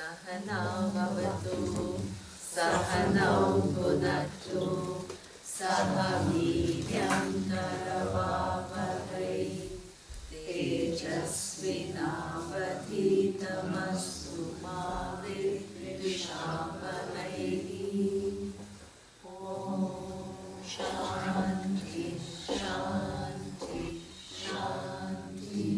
Sahanau bhavatu, sahanau bhunaktu, sahaviryam karavavahai, tejasvinavadhitamastu ma vidvishavahai. Om Shanti, Shanti, Shanti.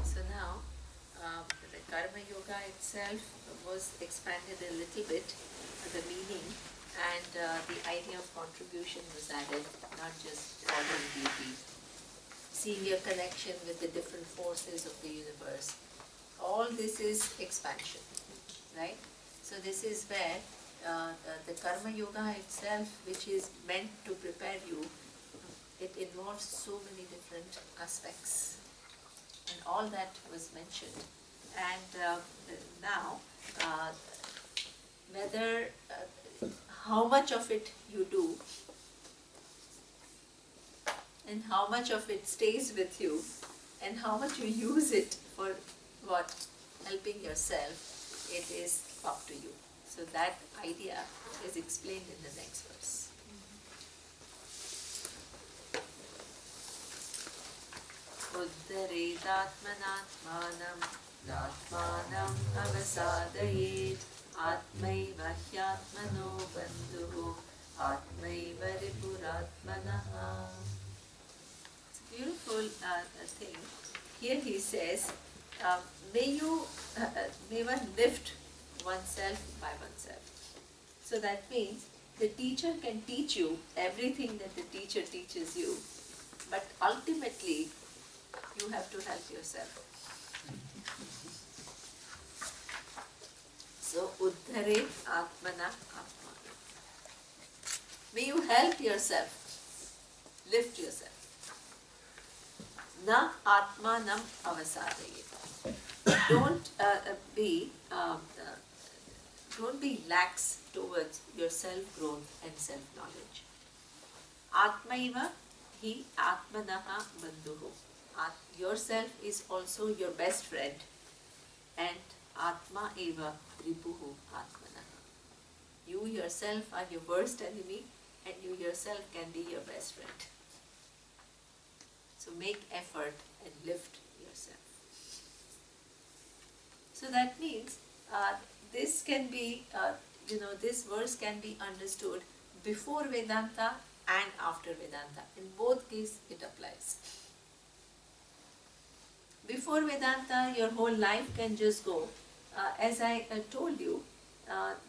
So now, the Karma Yoga itself was expanded a little bit, the meaning, and the idea of contribution was added, not just ordering duty. Seeing your connection with the different forces of the universe. All this is expansion, right? So this is where the Karma Yoga itself, which is meant to prepare you, it involves so many different aspects. And all that was mentioned. And now, whether, how much of it you do, and how much of it stays with you, and how much you use it for what? Helping yourself, it is up to you. So that idea is explained in the next verse. Uddharedatmanatmanam natmanam avasadayet atmaiva hyatmano bandhu atmaiva ripuratmanaha. It's a beautiful thing. Here he says, may one lift oneself by oneself. So that means the teacher can teach you everything that the teacher teaches you, but ultimately you have to help yourself. So, uddhare atmana atmana. May you help yourself, lift yourself. Na atmanam avasadayet. Don't be lax towards your self-growth and self-knowledge. Atmaiva hi atmanaha bandhuhu. Yourself is also your best friend, and atma eva ripuhu atmanaha. You yourself are your worst enemy, and you yourself can be your best friend. So make effort and lift yourself. So that means this can be, this verse can be understood before Vedanta and after Vedanta. In both cases, it applies. Before Vedanta, your whole life can just go. As I told you,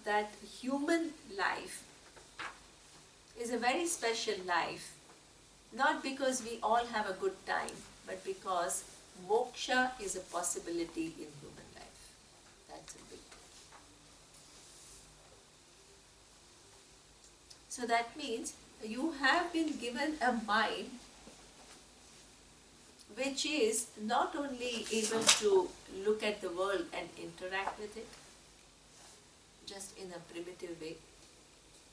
that human life is a very special life, not because we all have a good time, but because moksha is a possibility in human life. That's a big thing. So that means you have been given a mind which is not only able to look at the world and interact with it, just in a primitive way,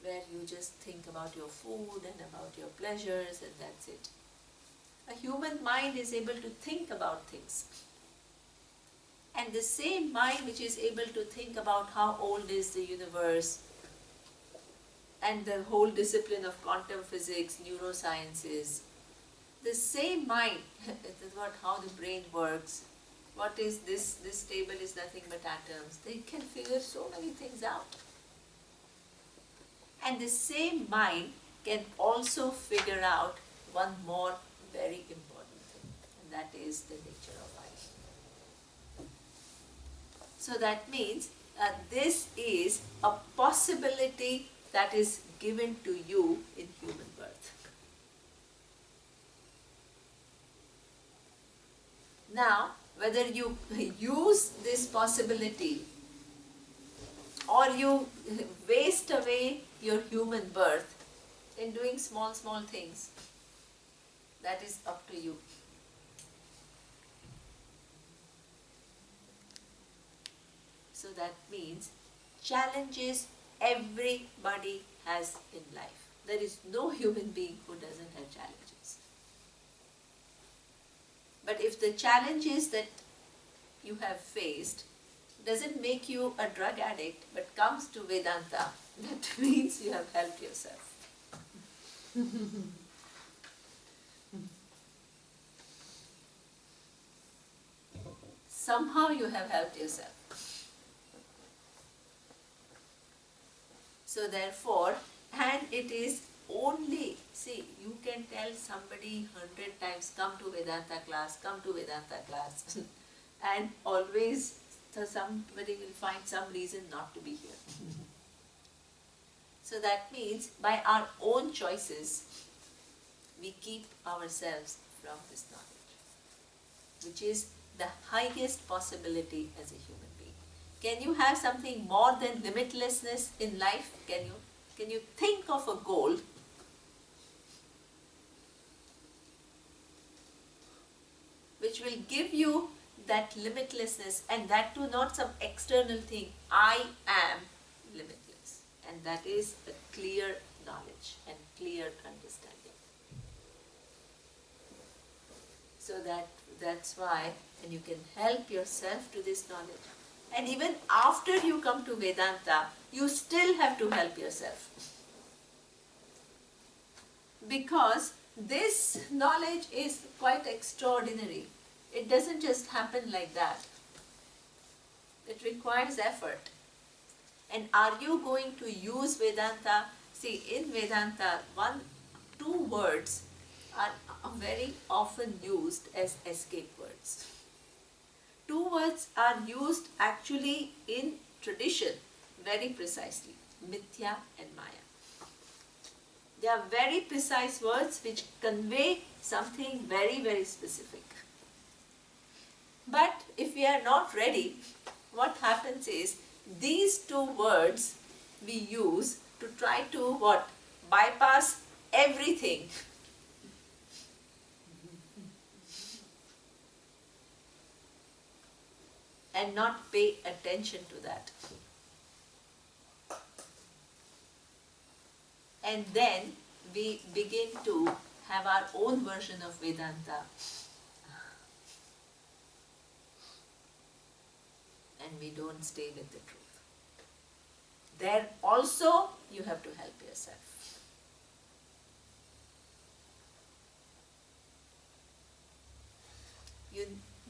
where you just think about your food and about your pleasures and that's it. A human mind is able to think about things. And the same mind which is able to think about how old is the universe and the whole discipline of quantum physics, neurosciences, the same mind, about how the brain works, what is this table is nothing but atoms, they can figure so many things out. And the same mind can also figure out one more very important thing, and that is the nature of life. So that means this is a possibility that is given to you in human birth. Now, whether you use this possibility or you waste away your human birth in doing small things, That is up to you. So that means challenges everybody has in life. There is no human being who doesn't have challenges. But if the challenges that you have faced doesn't make you a drug addict but comes to Vedanta, that means you have helped yourself. Somehow you have helped yourself. So therefore, and it is only, see, you can tell somebody 100 times, come to Vedanta class, and always somebody will find some reason not to be here. So that means by our own choices, we keep ourselves from this knowledge, which is the highest possibility as a human being. Can you have something more than limitlessness in life? Can you think of a goal which will give you that limitlessness, and that too not some external thing? I am limitless, and that is a clear knowledge and clear understanding. So that's why, and you can help yourself to this knowledge. And even after you come to Vedanta, you still have to help yourself. Because this knowledge is quite extraordinary. It doesn't just happen like that. It requires effort. And are you going to use Vedanta? See, in Vedanta, two words are very often used as escape words. Two words are used actually in tradition very precisely, mithya and maya. They are very precise words which convey something very, very specific. But if we are not ready, what happens is these two words we use to try to what? Bypass everything. And not pay attention to that. And then we begin to have our own version of Vedanta. And we don't stay with the truth. There also you have to help yourself. You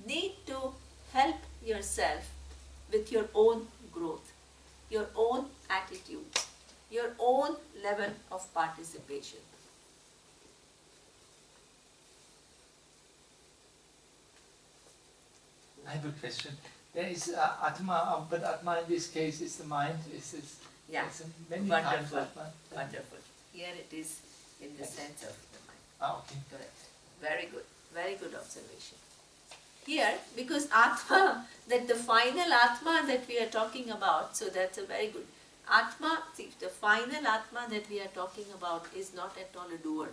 need to help yourself with your own growth, your own attitude, your own level of participation. I have a question. There is Atma, but Atma in this case is the mind. Yeah, many wonderful, times Atma. wonderful. Here it is in the sense of the mind. Okay. Correct. Very good observation. Here, because Atma, that the final Atma that we are talking about, so that's a very good. Atma, see, the final Atma that we are talking about is not at all a doer,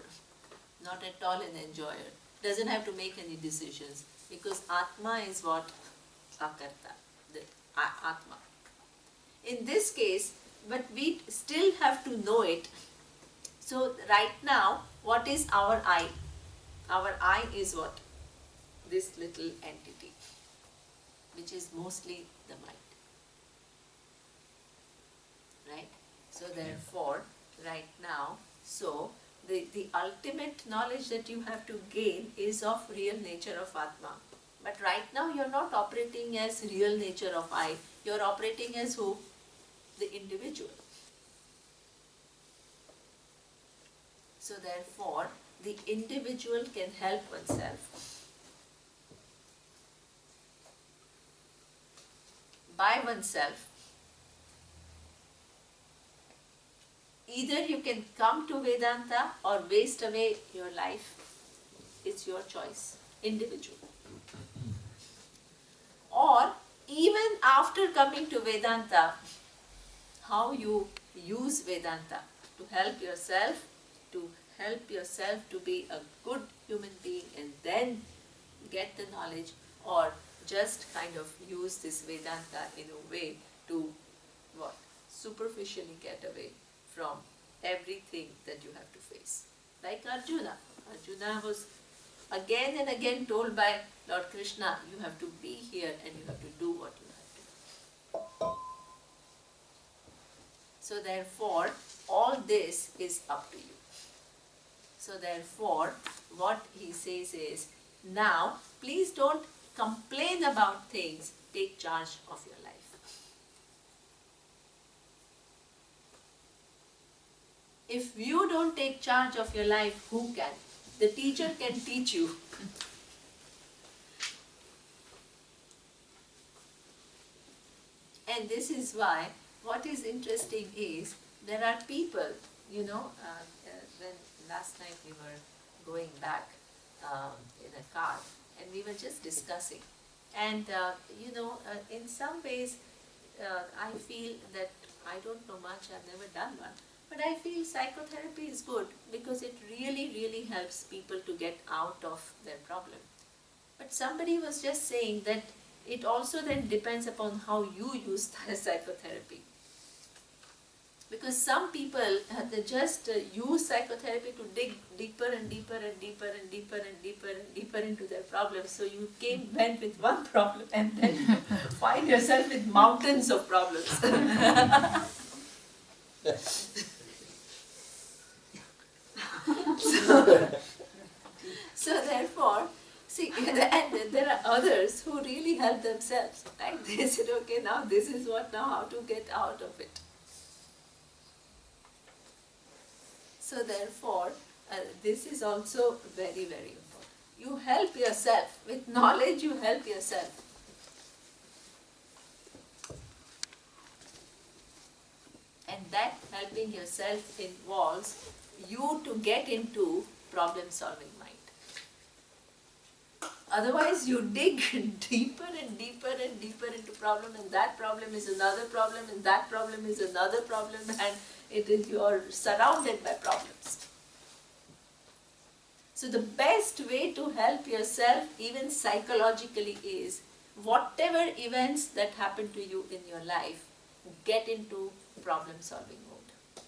not at all an enjoyer. Doesn't have to make any decisions, because Atma is what? Akarta, the Atma. In this case, but we still have to know it. So right now, what is our I? Our I is what? This little entity, which is mostly the mind. Right? So therefore, right now, so the ultimate knowledge that you have to gain is of real nature of Atma. But right now you're not operating as real nature of I. You're operating as who? The individual. So therefore, the individual can help oneself by oneself. Either you can come to Vedanta or waste away your life. It's your choice, individual. Or even after coming to Vedanta, how you use Vedanta to help yourself, to help yourself to be a good human being and then get the knowledge, or just kind of use this Vedanta in a way to what? Superficially get away from everything that you have to face. Like Arjuna. Arjuna was again and again told by Lord Krishna, you have to be here and you have to do what you have to do. So therefore, all this is up to you. So therefore, what he says is, now please don't complain about things, take charge of your life. If you don't take charge of your life, who can? The teacher can teach you. And this is why, what is interesting is, there are people, when last night we were going back in a car, and we were just discussing. And, in some ways, I feel that I don't know much, I've never done one. But I feel psychotherapy is good because it really, really helps people to get out of their problem. But somebody was just saying that it also then depends upon how you use psychotherapy. Because some people, they just use psychotherapy to dig deeper and deeper and deeper and deeper and deeper and deeper into their problems. So you went with one problem and then find yourself with mountains of problems. So therefore, see, and there are others who really help themselves. Right? They said, okay, now this is what, now how to get out of it. So therefore, this is also very, very important. You help yourself. With knowledge, you help yourself. And that helping yourself involves you to get into problem-solving mind. Otherwise, you dig deeper and deeper and deeper into problem, and that problem is another problem, and that problem is another problem, and you are surrounded by problems. So the best way to help yourself, even psychologically, is whatever events that happen to you in your life, get into problem-solving mode.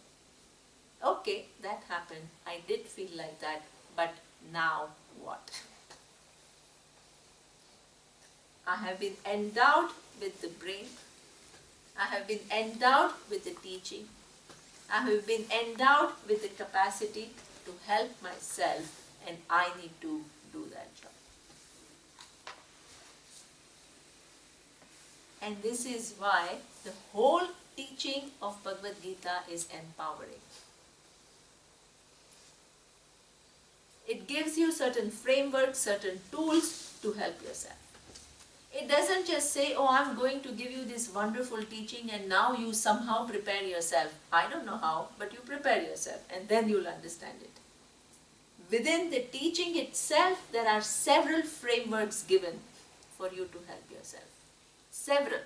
Okay, that happened. I did feel like that, but now what? I have been endowed with the brain. I have been endowed with the teaching. I have been endowed with the capacity to help myself, and I need to do that job. And this is why the whole teaching of Bhagavad Gita is empowering. It gives you certain frameworks, certain tools to help yourself. It doesn't just say, oh, I'm going to give you this wonderful teaching and now you somehow prepare yourself. I don't know how, but you prepare yourself and then you'll understand it. Within the teaching itself, there are several frameworks given for you to help yourself. Several.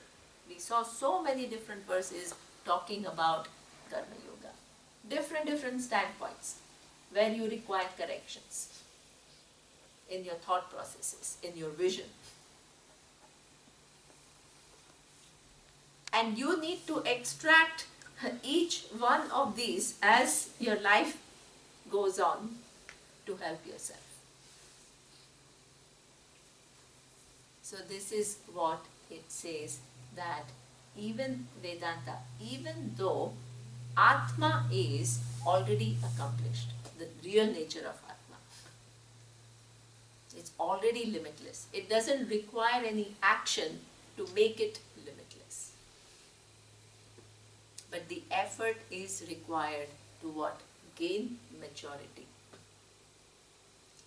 We saw so many different verses talking about Karma Yoga. Different standpoints where you require corrections in your thought processes, in your vision. And you need to extract each one of these as your life goes on to help yourself. So this is what it says, that even Vedanta, even though Atma is already accomplished, the real nature of Atma, it's already limitless. It doesn't require any action to make it limitless. But the effort is required to what? Gain maturity.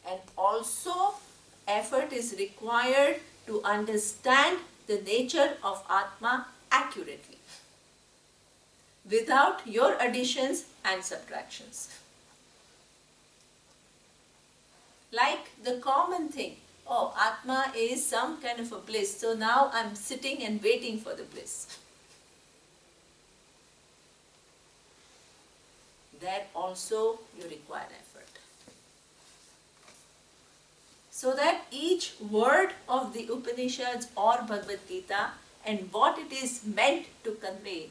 And also effort is required to understand the nature of Atma accurately, without your additions and subtractions. Like the common thing, oh, Atma is some kind of a bliss, so now I'm sitting and waiting for the bliss. There also you require effort. so that each word of the Upanishads or Bhagavad Gita and what it is meant to convey,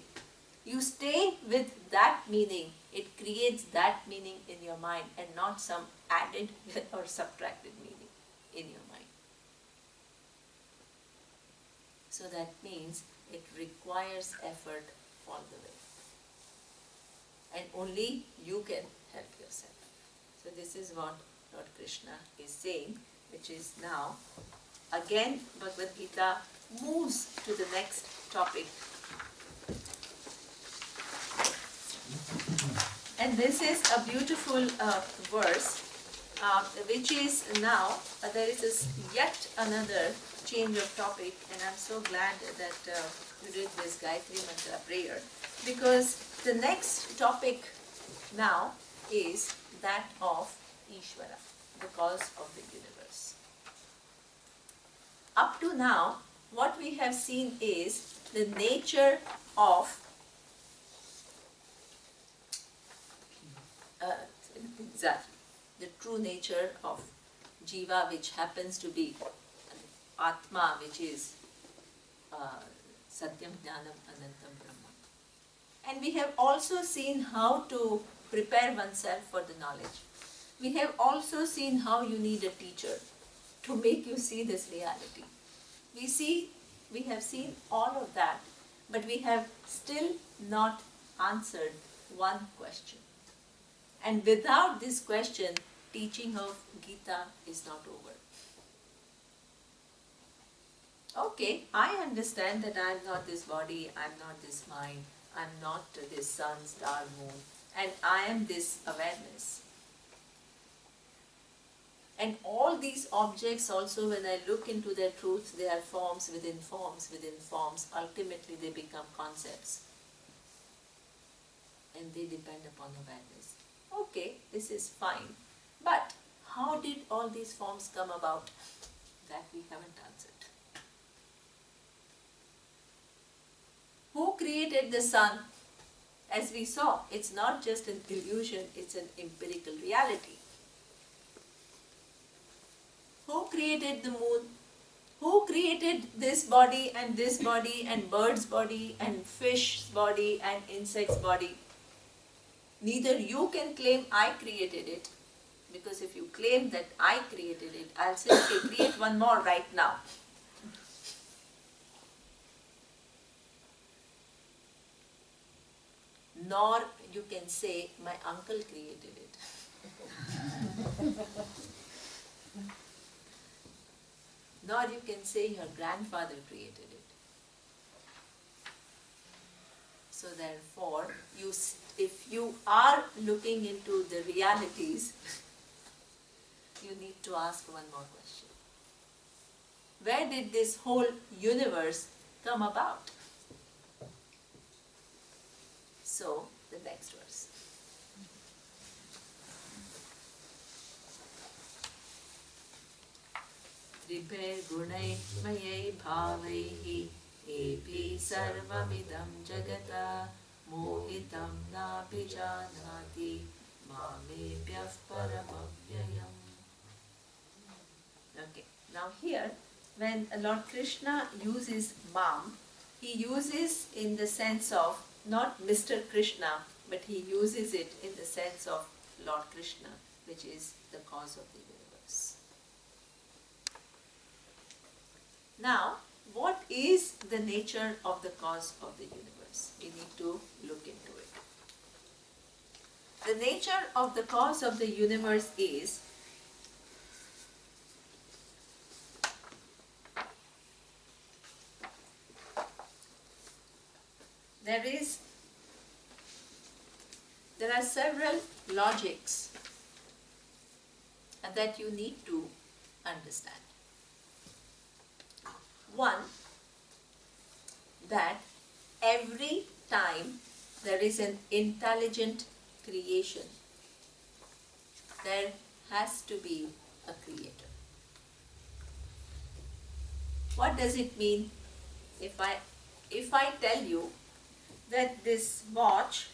you stay with that meaning. It creates that meaning in your mind and not some added or subtracted meaning in your mind. So that means it requires effort all the way. And only you can help yourself. So this is what Lord Krishna is saying, which is now, again Bhagavad Gita moves to the next topic. And this is a beautiful verse, which is now, there is yet another change of topic, and I'm so glad that you did this Gayatri Mantra prayer, because the next topic now is that of Ishvara, the cause of the universe. Up to now, what we have seen is the nature of the true nature of Jiva, which happens to be Atma, which is Satyam Jnanam Anantam Brahma. And we have also seen how to prepare oneself for the knowledge. We have also seen how you need a teacher to make you see this reality. We have seen all of that, but we have still not answered one question. And without this question, teaching of Gita is not over. Okay, I understand that I am not this body, I am not this mind, I am not this sun, star, moon, and I am this awareness. And all these objects also, when I look into their truth, they are forms within forms within forms. Ultimately they become concepts. And they depend upon awareness. Okay, this is fine. But how did all these forms come about? That we haven't answered. Who created the sun? As we saw, it's not just an illusion, it's an empirical reality. Who created the moon? Who created this body and bird's body and fish's body and insect's body? Neither you can claim I created it, because if you claim that I created it, I'll say, okay, create one more right now. Nor you can say, my uncle created it. Nor you can say, your grandfather created it. So therefore, if you are looking into the realities, you need to ask one more question. Where did this whole universe come about? So, the next verse. Tribhe gunai mayai bhavaihi epi sarvamidam jagata mohitam nabhijanati mamebhyah paramavvyayam. Okay, now here, when Lord Krishna uses mam, he uses in the sense of not Mr. Krishna, but he uses it in the sense of Lord Krishna, which is the cause of the universe. Now, what is the nature of the cause of the universe? We need to look into it. The nature of the cause of the universe is there are several logics that you need to understand. One, that every time there is an intelligent creation, there has to be a creator. What does it mean if I tell you that this watch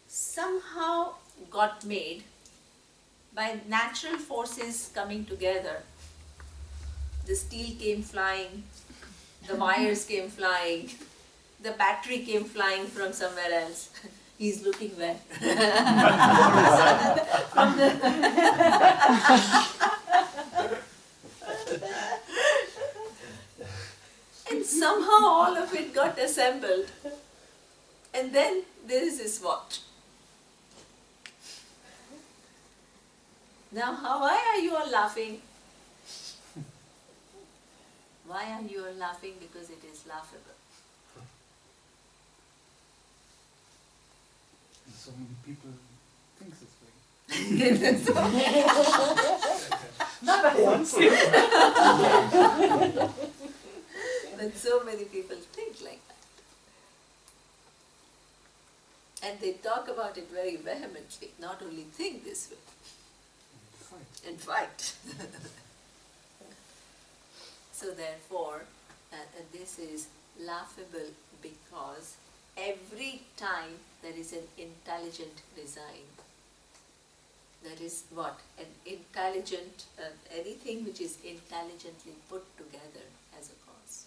somehow got made by natural forces coming together the steel came flying, the wires came flying, the battery came flying from somewhere else. He's looking where? From the and somehow all of it got assembled. And then there is his watch. Now, why are you all laughing? Why are you all laughing? Because it is laughable. So many people think this way. Not at once. But so many people think like that. And they talk about it very vehemently, not only think this way. And fight. So therefore, this is laughable because every time there is an intelligent design, that is what? An intelligent, anything which is intelligently put together as a cause.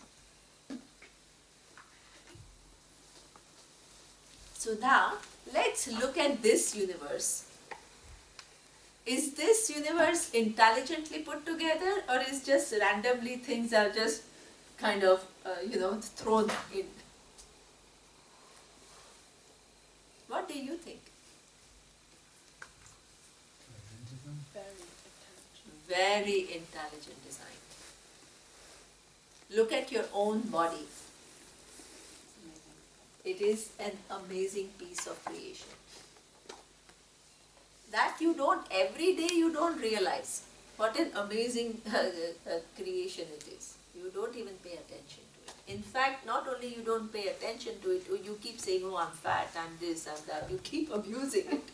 So now, let's look at this universe. Is this universe intelligently put together, or is just randomly things are just kind of, thrown in? What do you think? Very intelligent design. Look at your own body. It is an amazing piece of creation. That you don't, every day you don't realize what an amazing creation it is. You don't even pay attention to it. In fact, not only you don't pay attention to it, you keep saying, oh, I'm fat, I'm this, I'm that. You keep abusing it.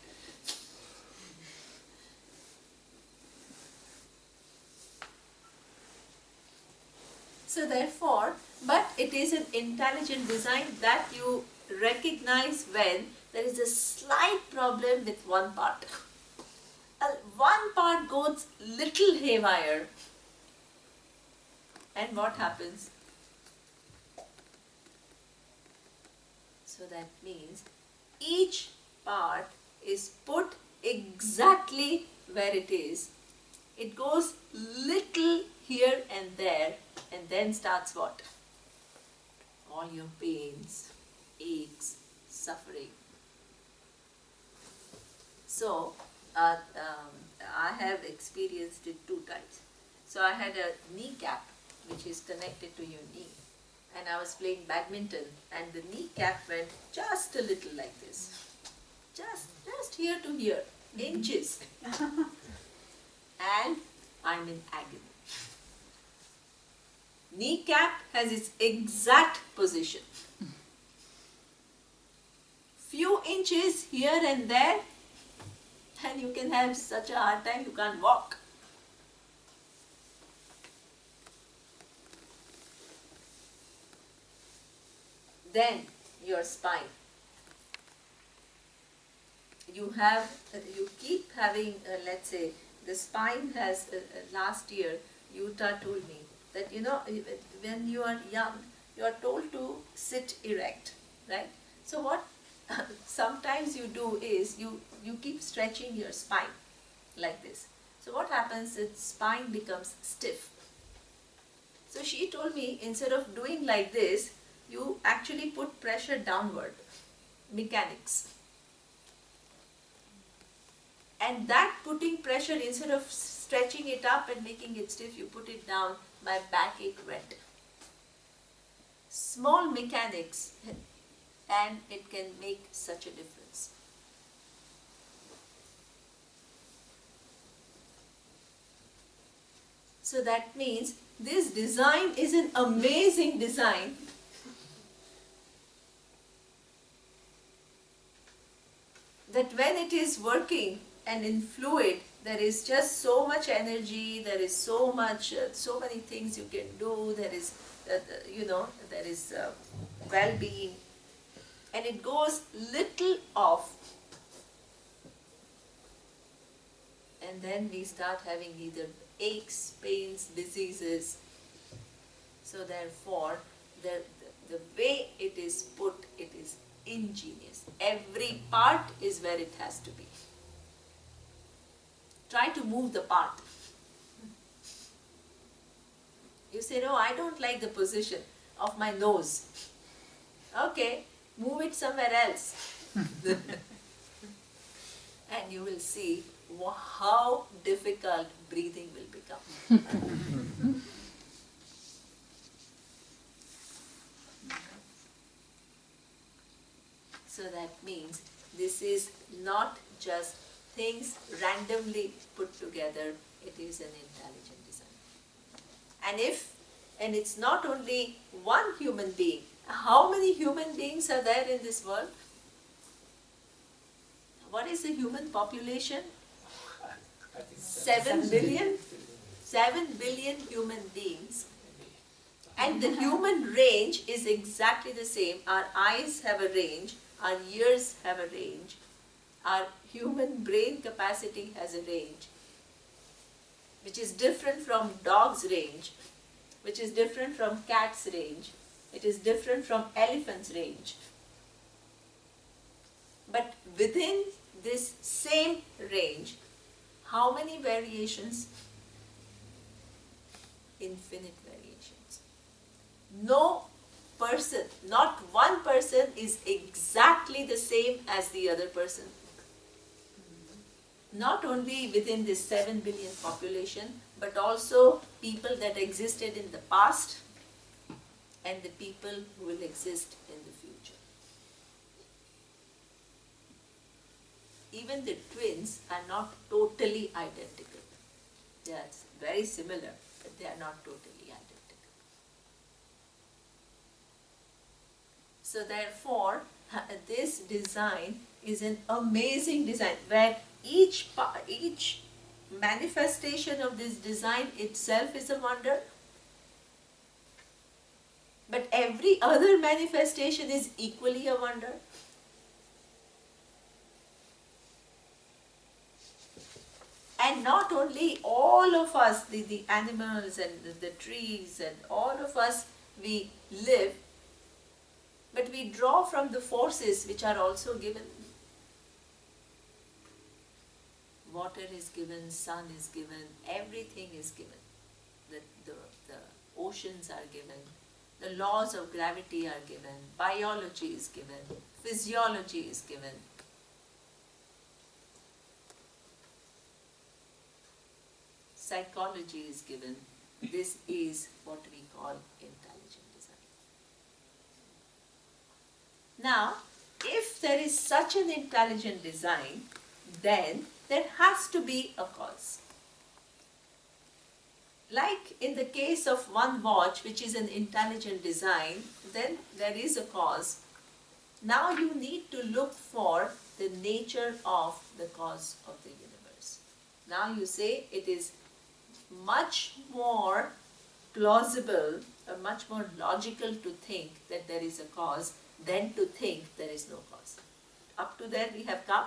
So therefore, but it is an intelligent design that you recognize when there is a slight problem with one part. One part goes little haywire, and what happens? So that means each part is put exactly where it is. It goes little here and there, and then starts what? All your pains, aches, suffering. So, I have experienced it 2 times. So I had a kneecap which is connected to your knee, and I was playing badminton, and the kneecap went just a little like this, just here to here, inches, and I'm in agony. Kneecap has its exact position. Few inches here and there, and you can have such a hard time you can't walk. Then your spine. You keep having, let's say, the spine has, last year, Yuta told me that, when you are young, you are told to sit erect, right? So what sometimes you do is, you keep stretching your spine like this. So what happens is spine becomes stiff. So she told me, instead of doing like this, you actually put pressure downward, mechanics. And that putting pressure, instead of stretching it up and making it stiff, you put it down, my backache went. Small mechanics, and it can make such a difference. So that means this design is an amazing design. That when it is working and in fluid, there is just so much energy, there is so much, so many things you can do, there is, there is well-being, and it goes little off. And then we start having either aches, pains, diseases, So therefore, the way it is put, it is ingenious. Every part is where it has to be. Try to move the part. You say, no, I don't like the position of my nose. Okay, move it somewhere else. And you will see how difficult breathing will become. So that means this is not just things randomly put together, it is an intelligent design. And it's not only one human being. How many human beings are there in this world? What is the human population? I think 7 billion? 7 billion human beings. And the human range is exactly the same. Our eyes have a range, our ears have a range, our human brain capacity has a range, which is different from dog's range, which is different from cat's range, it is different from elephant's range. But within this same range, how many variations? Infinite variations. No person, not one person is exactly the same as the other person. Not only within this 7 billion population, but also people that existed in the past and the people who will exist in the future. Even the twins are not totally identical. They are very similar, but they are not totally identical. So therefore, this design is an amazing design where each manifestation of this design itself is a wonder, but every other manifestation is equally a wonder. And not only all of us, the animals and the trees and all of us, we live, but we draw from the forces which are also given. Water is given, sun is given, everything is given. The oceans are given, the laws of gravity are given, biology is given, physiology is given. Psychology is given. This is what we call intelligent design. Now, if there is such an intelligent design, then there has to be a cause. Like in the case of one watch, which is an intelligent design, then there is a cause. Now you need to look for the nature of the cause of the universe. Now you say it is much more plausible or much more logical to think that there is a cause than to think there is no cause. Up to there we have come.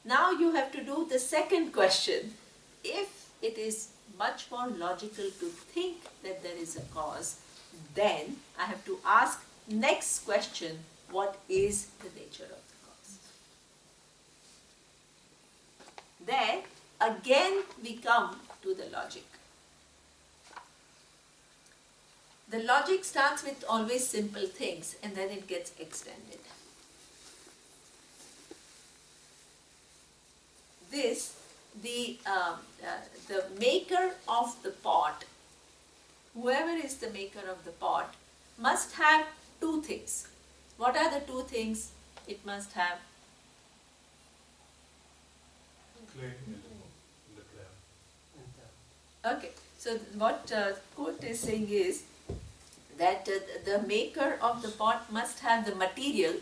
Now you have to do the second question. If it is much more logical to think that there is a cause, then I have to ask next question, what is the nature of the cause? Then again we come to the logic. The logic starts with always simple things and then it gets extended. The maker of the pot, whoever is the maker of the pot, must have two things. What are the two things it must have? Clay and the clay. Okay, so what quote is saying is that the maker of the pot must have the material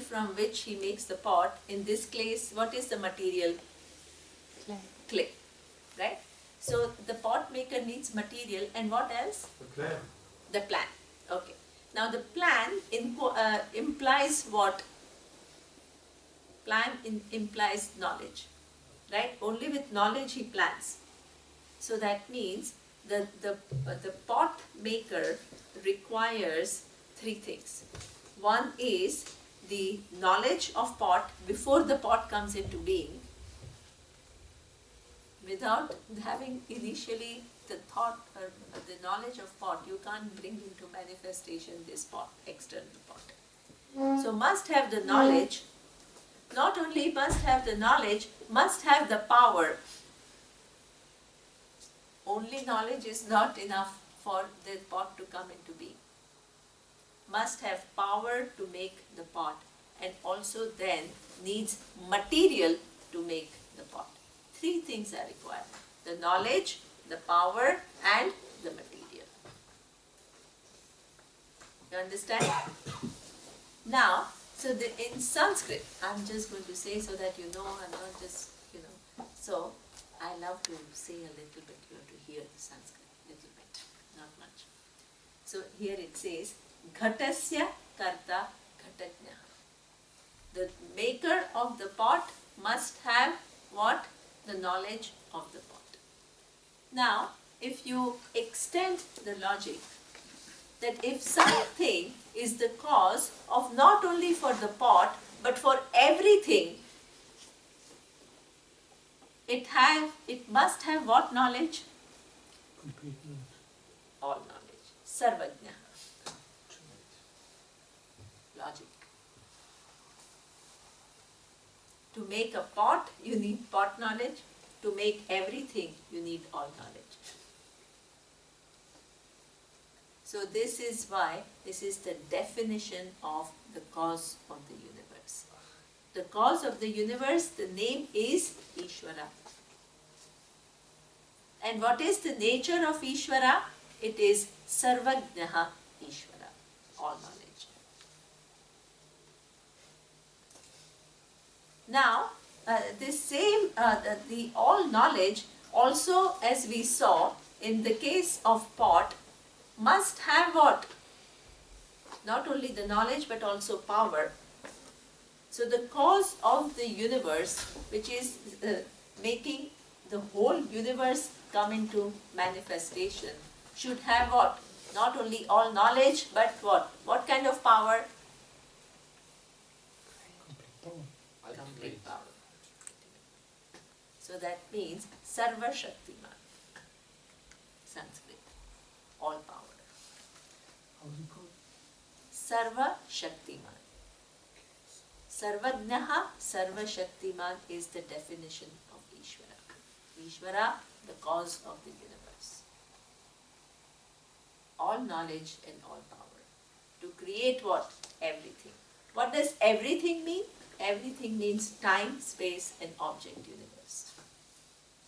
from which he makes the pot. In this case, what is the material? Clay, right? So the pot maker needs material, and what else? The plan. The plan. Okay. Now the plan implies what? Plan implies knowledge, right? Only with knowledge he plans. So that means the pot maker requires three things. One is the knowledge of pot before the pot comes into being. Without having initially the thought or the knowledge of pot, you can't bring into manifestation this pot, external pot. So must have the knowledge. Not only must have the knowledge, must have the power. Only knowledge is not enough for the pot to come into being. Must have power to make the pot, and also then needs material to make the pot. Three things are required: the knowledge, the power, and the material. You understand? Now, so in Sanskrit, I'm just going to say so that you know, I'm not just, so I love to say a little bit, you have to hear the Sanskrit, little bit, not much. So here it says, Ghatasya karta ghatajna. The maker of the pot must have what? The knowledge of the pot. Now, if you extend the logic, that if something is the cause of not only for the pot, but for everything, it must have what knowledge? Complete knowledge. All knowledge. Sarvajna. Logic. To make a pot, you need pot knowledge. To make everything, you need all knowledge. So this is why, this is the definition of the cause of the universe. The cause of the universe, the name is Ishvara. And what is the nature of Ishvara? It is Sarvajnaha Ishvara, all knowledge. Now, this same, the all knowledge also, as we saw in the case of pot, must have what? Not only the knowledge but also power. So the cause of the universe, which is making the whole universe come into manifestation, should have what? Not only all knowledge but what? What kind of power? Complete power. So that means Sarva Shaktiman. Sanskrit. All power. How is it called? Sarva Shaktiman. Sarvajnaha, Sarva Shaktiman is the definition of Ishvara. Ishvara, the cause of the universe. All knowledge and all power. To create what? Everything. What does everything mean? Everything means time, space, and object universe.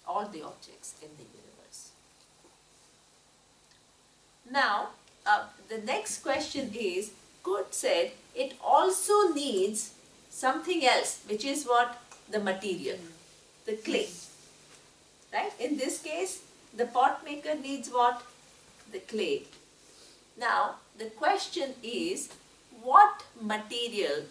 All the objects in the universe. Now, the next question is, Good said, it also needs something else, which is what? The material, the clay. Right? In this case, the pot maker needs what? The clay. Now, the question is, what material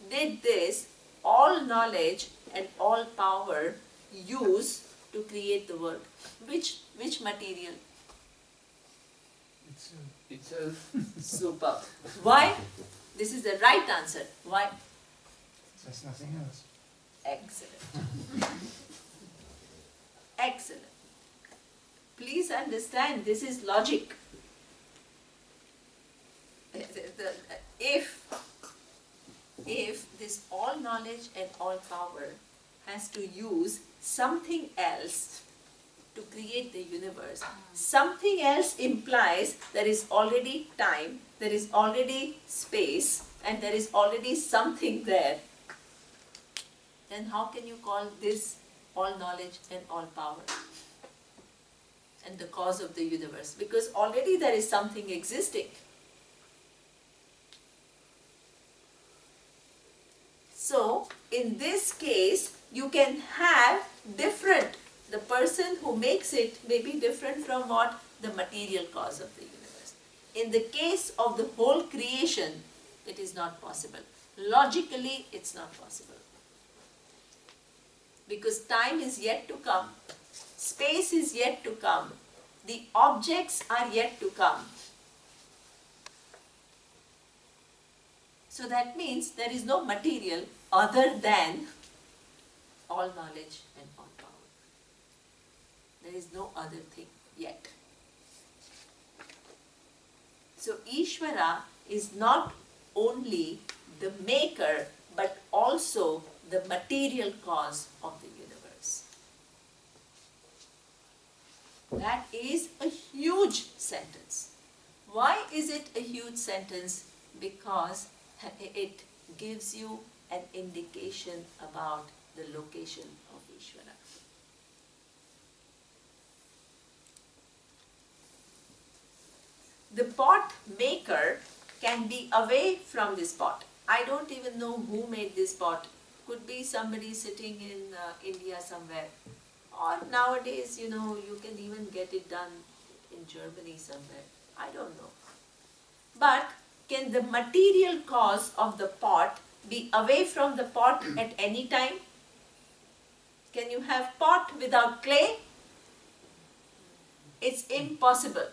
did this all knowledge and all power use to create the world? Which material? Itself. Super. Why? This is the right answer. Why? There's nothing else. Excellent. Excellent. Please understand, this is logic. If this all knowledge and all power has to use something else to create the universe, something else implies there is already time, there is already space, and there is already something there. Then how can you call this all knowledge and all power and the cause of the universe? Because already there is something existing. So, in this case, you can have different, the person who makes it may be different from what? The material cause of the universe. In the case of the whole creation, it is not possible. Logically, it's not possible. Because time is yet to come, space is yet to come, the objects are yet to come. So that means there is no material other than all knowledge and all power. There is no other thing yet. So Ishvara is not only the maker but also the material cause of the universe. That is a huge sentence. Why is it a huge sentence? Because it gives you an indication about the location of Ishvara. The pot maker can be away from this pot. I don't even know who made this pot. Could be somebody sitting in India somewhere. Or nowadays, you can even get it done in Germany somewhere. I don't know. But can the material cause of the pot be away from the pot at any time? Can you have pot without clay? It's impossible.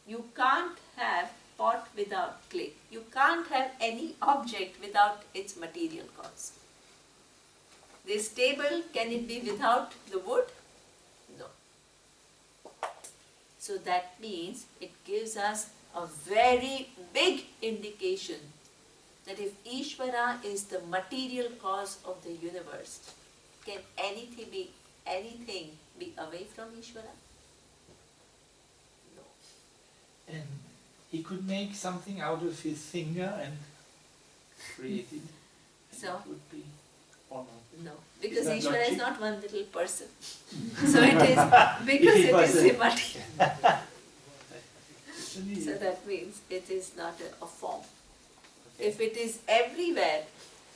You can't have pot without clay. You can't have any object without its material cause. This table, can it be without the wood? No. So that means it gives us a very big indication that if Ishvara is the material cause of the universe, can anything be away from Ishvara? No. And he could make something out of his finger and create it. So? It would be or not. No, because Is that Ishvara is logic? not one little person. So it is, because it is immaterial. So that means it is not a form. Okay. If it is everywhere,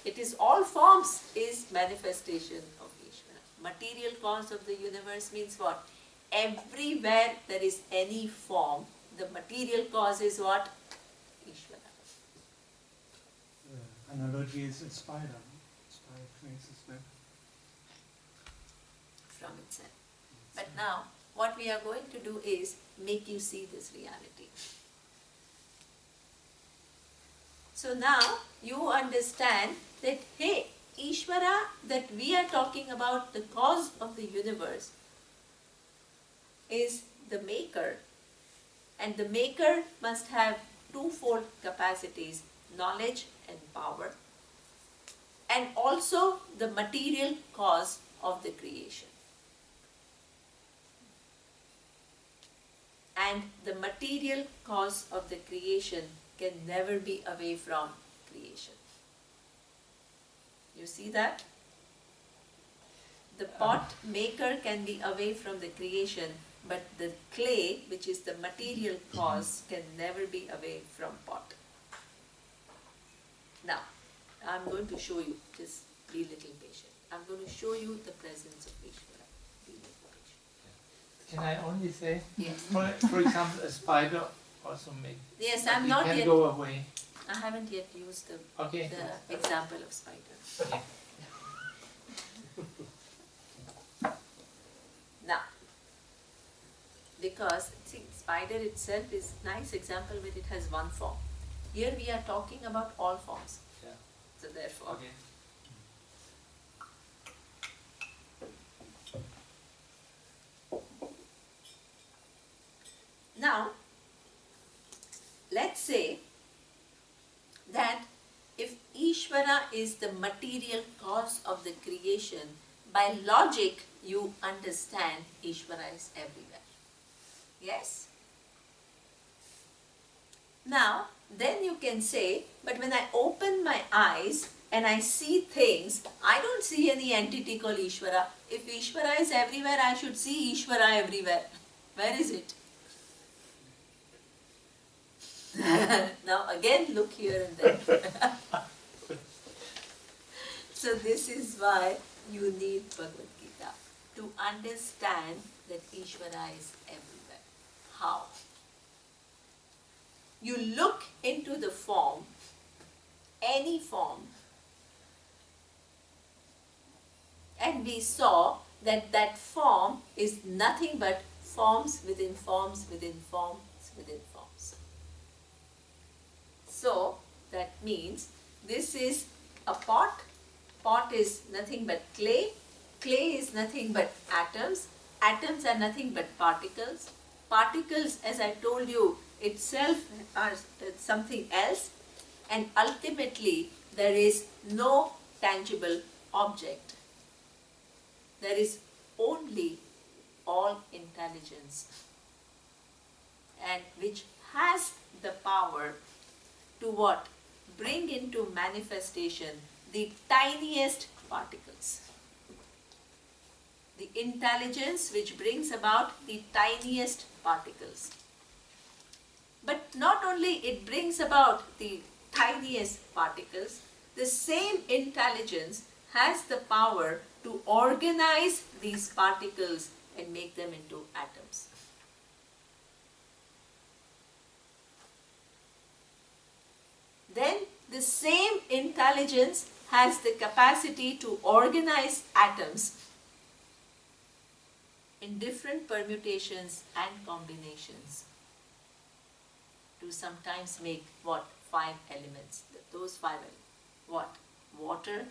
it is all forms is manifestation of Ishvara. Material cause of the universe means what? Everywhere there is any form, the material cause is what? Ishvara. The analogy is a spider. Spider creates its web. From itself. But now, what we are going to do is make you see this reality. So now, you understand that, hey, Ishvara that we are talking about, the cause of the universe, is the maker. And the maker must have twofold capacities, knowledge and power. And also the material cause of the creation. And the material cause of the creation can never be away from creation. You see that? The pot maker can be away from the creation, but the clay, which is the material cause, can never be away from pot. Now, I'm going to show you, just be a little patient. I'm going to show you the presence of Ishvara. Be a little patient. Can I only say, Yes. for example, a spider also make. Yes, but I'm it not can yet. go away. I haven't yet used the Okay. example of spider. Okay. Now, because see, spider itself is nice example when it has one form. Here we are talking about all forms. Yeah. So therefore, Okay. now, let's say that if Ishvara is the material cause of the creation, by logic you understand Ishvara is everywhere. Yes? Now, then you can say, but when I open my eyes and I see things, I don't see any entity called Ishvara. If Ishvara is everywhere, I should see Ishvara everywhere. Where is it? Now again look here and there. So this is why you need Bhagavad Gita, to understand that Ishvara is everywhere. How? You look into the form, any form, And we saw that that form is nothing but forms within forms within forms within forms. So that means this is a pot. Pot is nothing but clay. Clay is nothing but atoms. Atoms are nothing but particles. Particles, as I told you, itself are something else. And ultimately, there is no tangible object. There is only all intelligence, and which has the power to what? Bring into manifestation the tiniest particles. The intelligence which brings about the tiniest particles. But not only it brings about the tiniest particles, the same intelligence has the power to organize these particles and make them into atoms. Then the same intelligence has the capacity to organize atoms in different permutations and combinations to sometimes make what? 5 elements. Those 5 elements. What? Water,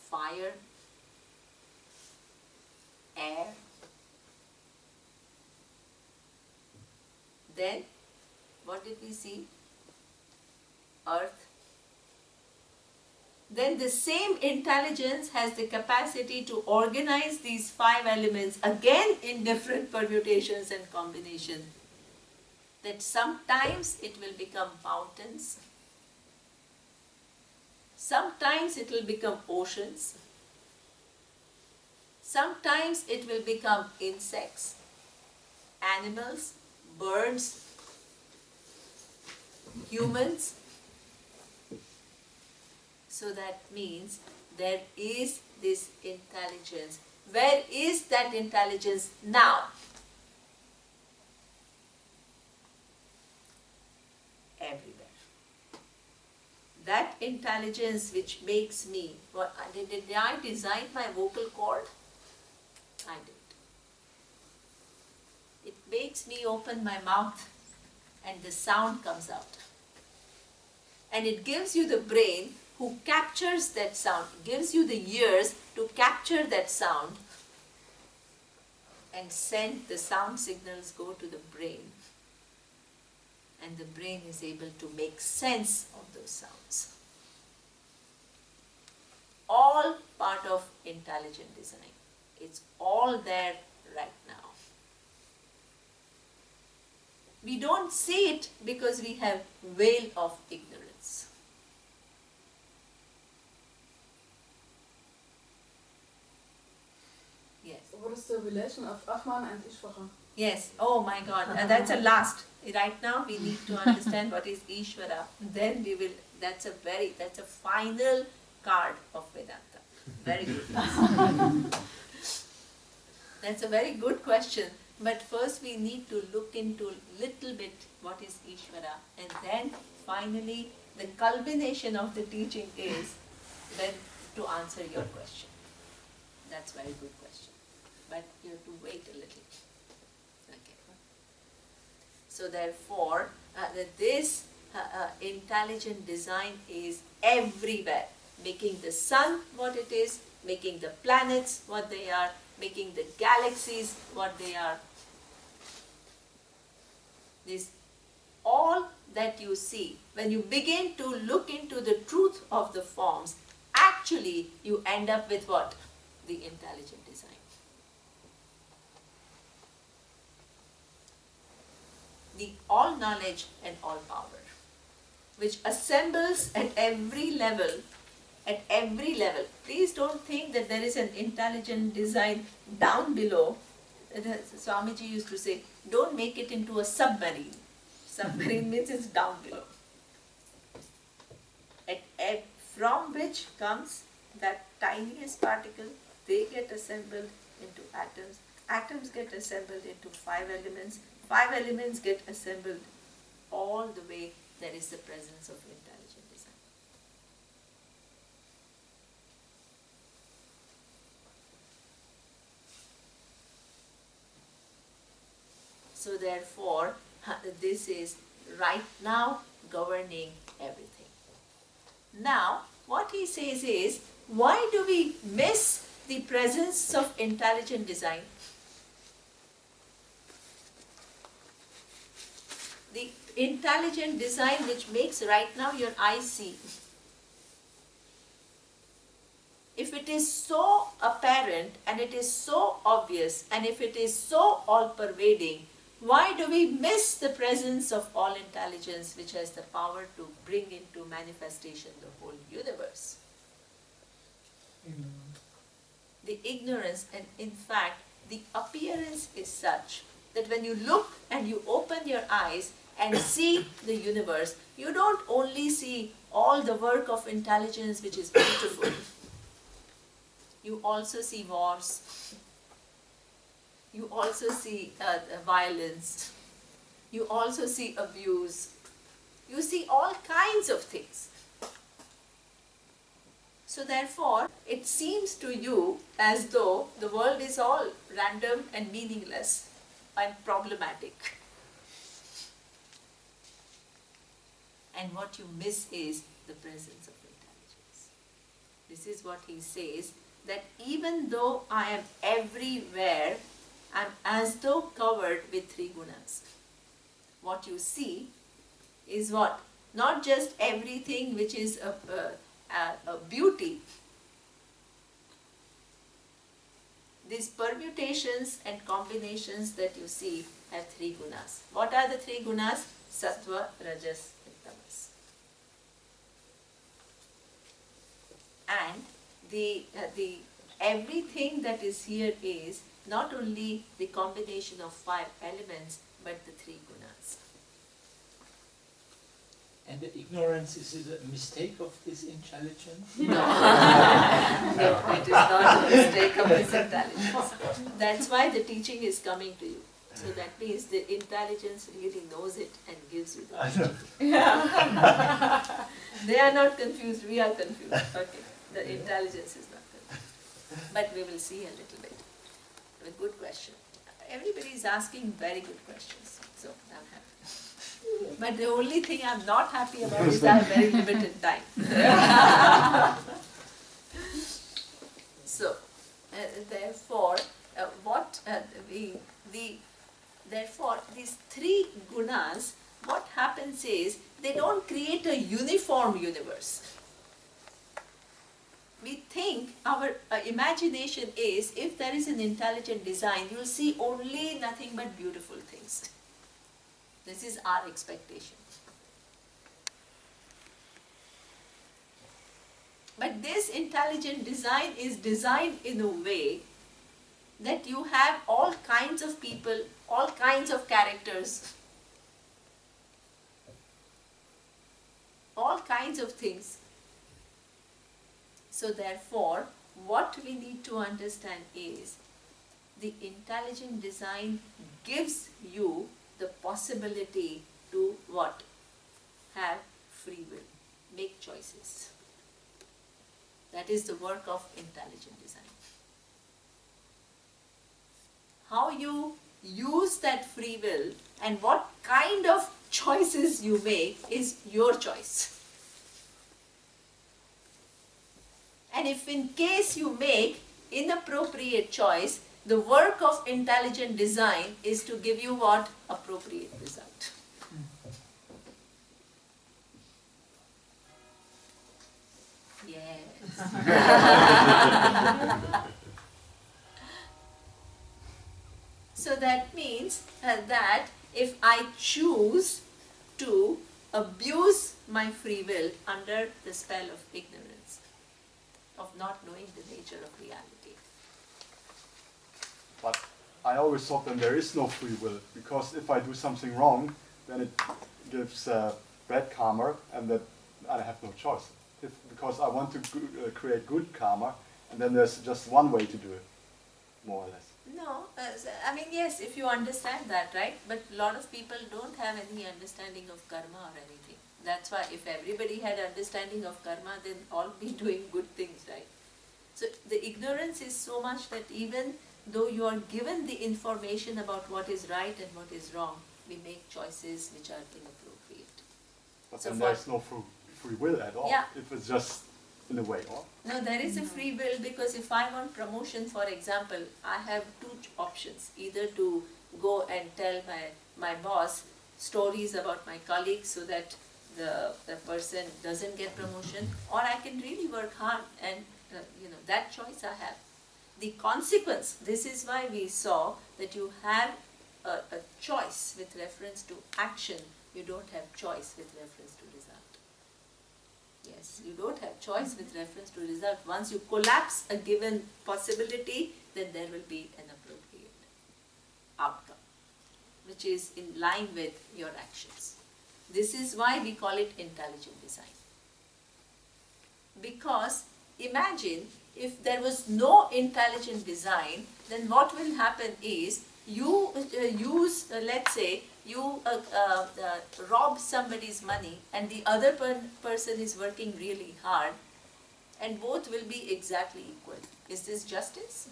fire, air. Then, what did we see? Earth. Then the same intelligence has the capacity to organize these 5 elements again in different permutations and combinations. That sometimes it will become mountains, sometimes it will become oceans, sometimes it will become insects, animals, birds, humans. So that means there is this intelligence. Where is that intelligence now? Everywhere. That intelligence which makes me, did I design my vocal cord? I did. It makes me open my mouth and the sound comes out. And it gives you the brain who captures that sound, gives you the ears to capture that sound and send the sound signals go to the brain. And the brain is able to make sense of those sounds. All part of intelligent design. It's all there right now. We don't see it because we have veil of ignorance. Yes. What is the relation of Atman and Ishvara? Yes, oh my God, that's a last. Right now we need to understand what is Ishvara. Then we will, that's a final card of Vedanta. Very good. That's a very good question. But first we need to look into little bit what is Ishvara. And then finally the culmination of the teaching is then to answer your question. That's a very good question. But you have to wait a little. Okay. So therefore, this intelligent design is everywhere, making the sun what it is, making the planets what they are, making the galaxies what they are. This all that you see, when you begin to look into the truth of the forms, actually you end up with what? The intelligent design. The all knowledge and all power, which assembles at every level. At every level. Please don't think that there is an intelligent design down below. Swamiji used to say, don't make it into a submarine. Submarine means it's down below. From which comes that tiniest particle, they get assembled into atoms. Atoms get assembled into 5 elements. 5 elements get assembled all the way. There is the presence of intelligent design. So therefore, this is right now governing everything. Now, what he says is, why do we miss the presence of intelligent design? The intelligent design which makes right now your eyes see. If it is so apparent and it is so obvious and if it is so all-pervading, why do we miss the presence of all intelligence which has the power to bring into manifestation the whole universe? Ignorance. The ignorance, and in fact the appearance is such that when you look and you open your eyes and see the universe, you don't only see all the work of intelligence which is beautiful, you also see wars, you also see violence, you also see abuse, you see all kinds of things. So therefore, it seems to you as though the world is all random and meaningless and problematic. And what you miss is the presence of intelligence. This is what he says, that even though I am everywhere, I am as though covered with three gunas. What you see is what? Not just everything which is a beauty. These permutations and combinations that you see have three gunas. What are the three gunas? Sattva, Rajas, and Tamas. And the everything that is here is not only the combination of 5 elements, but the 3 gunas. And the ignorance, is it a mistake of this intelligence? No. No, it is not a mistake of this intelligence. That's why the teaching is coming to you. So that means the intelligence really knows it and gives you the teaching. They are not confused, we are confused. Okay, the intelligence is not confused. But we will see a little bit. A good question. Everybody is asking very good questions, so I'm happy. But the only thing I'm not happy about is I have very limited time. So, therefore, therefore, these 3 gunas, what happens is, they don't create a uniform universe. We think, our imagination is, if there is an intelligent design, you will see only nothing but beautiful things. This is our expectation. But this intelligent design is designed in a way that you have all kinds of people, all kinds of characters, all kinds of things. So therefore, what we need to understand is, the intelligent design gives you the possibility to what? Have free will, make choices. That is the work of intelligent design. How you use that free will and what kind of choices you make is your choice. And if in case you make inappropriate choice, the work of intelligent design is to give you what? Appropriate result. Yes. So that means that if I choose to abuse my free will under the spell of ignorance, of not knowing the nature of reality. But I always thought then there is no free will, because if I do something wrong, then it gives bad karma, and that I have no choice. Because I want to create good karma, and then there's just one way to do it, more or less. No, I mean, yes, if you understand that, right? But a lot of people don't have any understanding of karma or anything. That's why if everybody had understanding of karma, they'd all be doing good things, right? So the ignorance is so much that even though you are given the information about what is right and what is wrong, we make choices which are inappropriate. But So then for- there's no free will at all. Yeah. If it's just in a way, or No, there is a free will, because if I want promotion, for example, I have two options. Either to go and tell my boss stories about my colleagues so that the person doesn't get promotion, or I can really work hard and that choice I have. The consequence, this is why we saw that you have a choice with reference to action, you don't have choice with reference to result. Yes, you don't have choice with reference to result. Once you collapse a given possibility, then there will be an appropriate outcome, which is in line with your actions. This is why we call it intelligent design. Because imagine if there was no intelligent design, then what will happen is you let's say, you rob somebody's money and the other person is working really hard, and both will be exactly equal. Is this justice?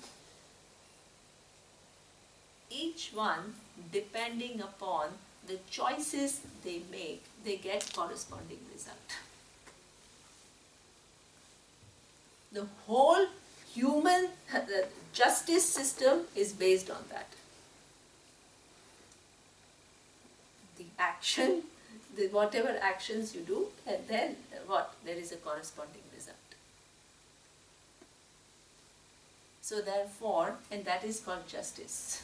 Each one, depending upon the choices they make, they get corresponding result. The whole human justice system is based on that. The action, whatever actions you do, and then what? There is a corresponding result. So therefore, and that is called justice.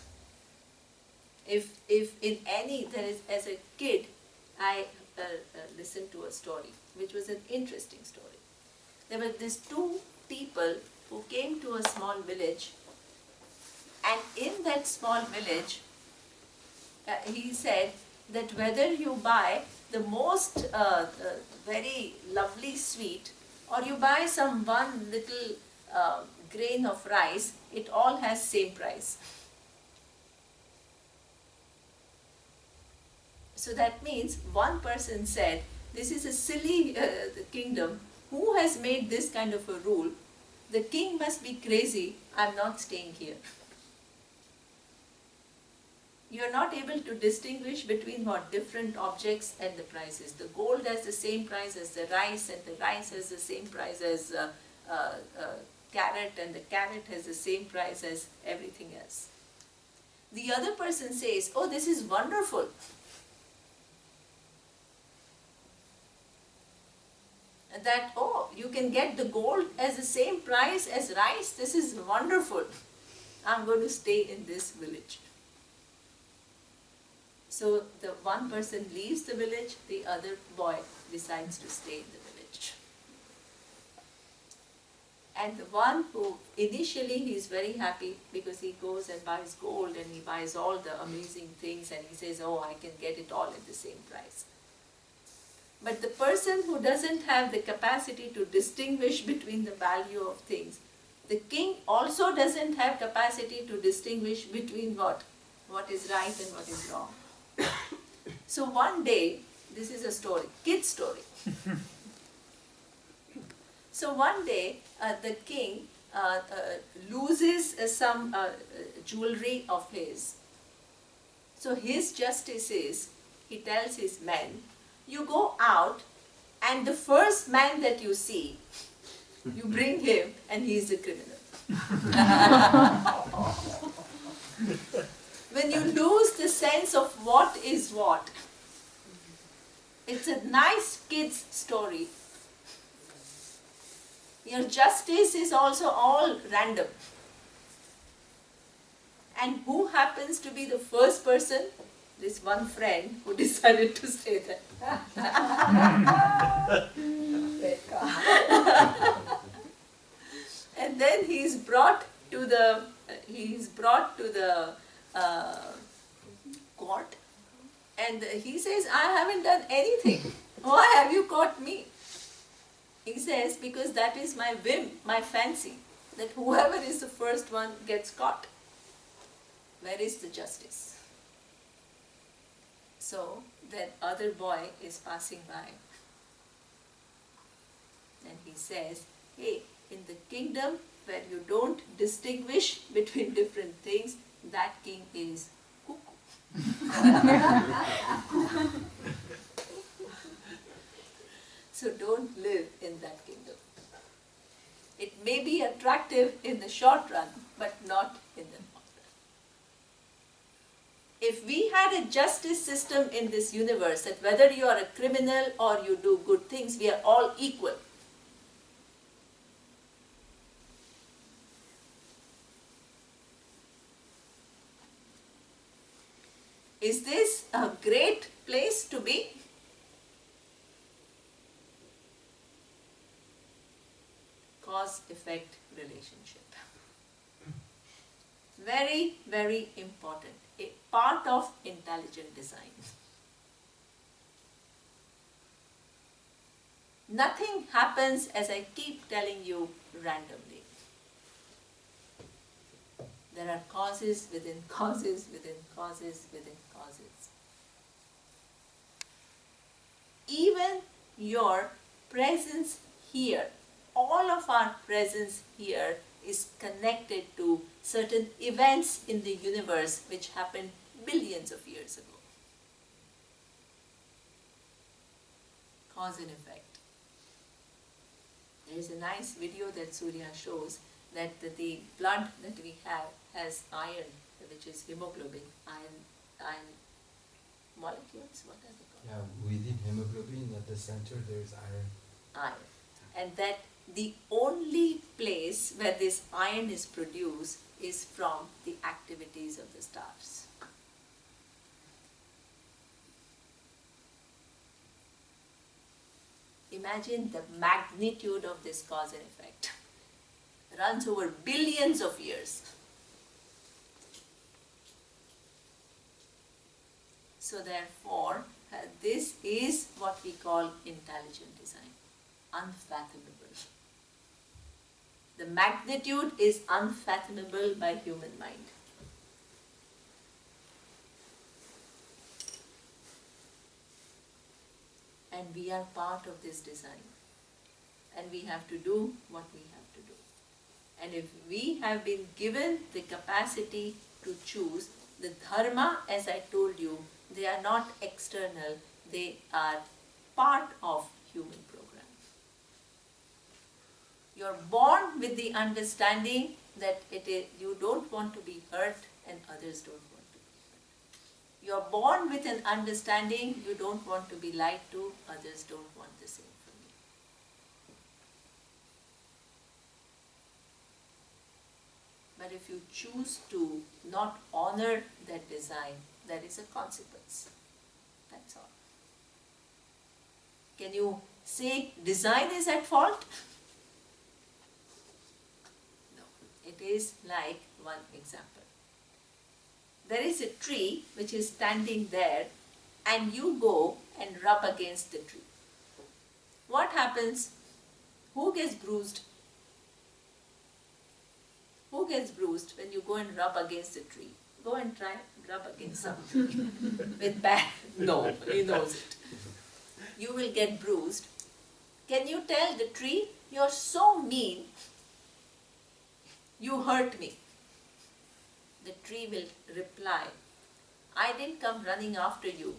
If in any, there is, as a kid, I listened to a story, which was an interesting story. There were these two people who came to a small village, and in that small village, he said that whether you buy the most very lovely sweet, or you buy some one little grain of rice, it all has same price. So that means one person said, this is a silly kingdom. Who has made this kind of a rule? The king must be crazy. I'm not staying here. You are not able to distinguish between what different objects and the prices. The gold has the same price as the rice, and the rice has the same price as carrot, and the carrot has the same price as everything else. The other person says, oh, this is wonderful. That, oh, you can get the gold as the same price as rice, this is wonderful. I'm going to stay in this village. So the one person leaves the village, the other boy decides to stay in the village. And the one who initially he is very happy because he goes and buys gold and he buys all the amazing things and he says, oh, I can get it all at the same price. But the person who doesn't have the capacity to distinguish between the value of things, the king also doesn't have capacity to distinguish between what is right and what is wrong. So one day, this is a story, kid's story. So one day, the king loses some jewelry of his. So his justice is, he tells his men, you go out and the first man that you see, you bring him and he is a criminal. When you lose the sense of what is what, it's a nice kid's story. Your justice is also all random. And who happens to be the first person? This one friend who decided to stay there. And then he is brought to the court, and he says, I haven't done anything. Why have you caught me? He says, because that is my whim, my fancy, that whoever is the first one gets caught. Where is the justice? So that other boy is passing by and he says, hey, in the kingdom where you don't distinguish between different things, that king is cuckoo. So don't live in that kingdom. It may be attractive in the short run, but not in the long run. If we had a justice system in this universe, that whether you are a criminal or you do good things, we are all equal. Is this a great place to be? Cause-effect relationship. Very, very important. A part of intelligent design. Nothing happens, as I keep telling you, randomly. There are causes within causes within causes within causes. Even your presence here, all of our presence here is connected to certain events in the universe which happened billions of years ago. Cause and effect. There is a nice video that Surya shows that the blood that we have has iron, which is hemoglobin, iron molecules, what are they called? Yeah, within hemoglobin at the center there is iron. Iron. And that the only place where this iron is produced is from the activities of the stars. Imagine the magnitude of this cause and effect. It runs over billions of years. So therefore, this is what we call intelligent design. Unfathomable. The magnitude is unfathomable by human mind. And we are part of this design. And we have to do what we have to do. And if we have been given the capacity to choose, the dharma, as I told you, they are not external, they are part of human program. You're born with the understanding that you don't want to be hurt and others don't want to be hurt. You're born with an understanding you don't want to be lied to, others don't want the same from you. But if you choose to not honor that design, there is a consequence. That's all. Can you say design is at fault? No. It is like one example. There is a tree which is standing there and you go and rub against the tree. What happens? Who gets bruised? Who gets bruised when you go and rub against the tree? Go and try rub against something with bad. No, he knows it. You will get bruised. Can you tell the tree, you're so mean, you hurt me? The tree will reply, I didn't come running after you.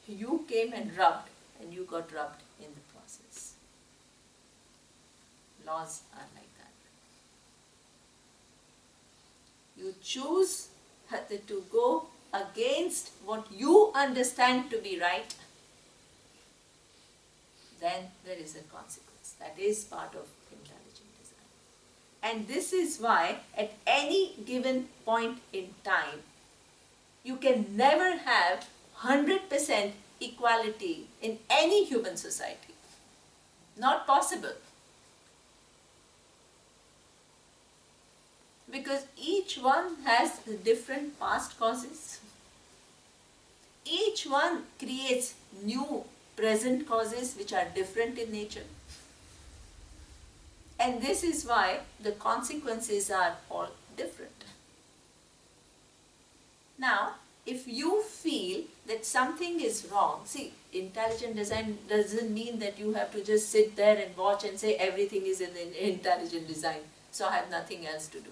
You came and rubbed and you got rubbed in the process. Laws are like that. You choose to go against what you understand to be right, then there is a consequence. That is part of intelligent design. And this is why at any given point in time, you can never have 100% equality in any human society. Not possible. Because each one has different past causes. Each one creates new present causes which are different in nature. And this is why the consequences are all different. Now, if you feel that something is wrong, see, intelligent design doesn't mean that you have to just sit there and watch and say everything is in intelligent design, so I have nothing else to do.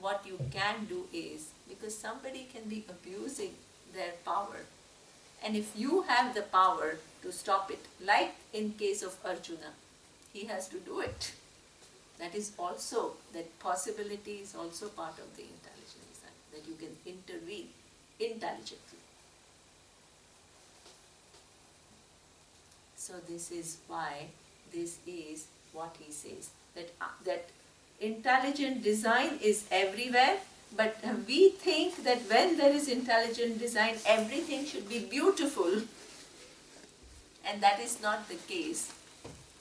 What you can do is, because somebody can be abusing their power, and if you have the power to stop it, like in case of Arjuna, he has to do it. That is also, that possibility is also part of the intelligent design, that you can intervene intelligently. So this is why, this is what he says, that intelligent design is everywhere, but we think that when there is intelligent design, everything should be beautiful, and that is not the case.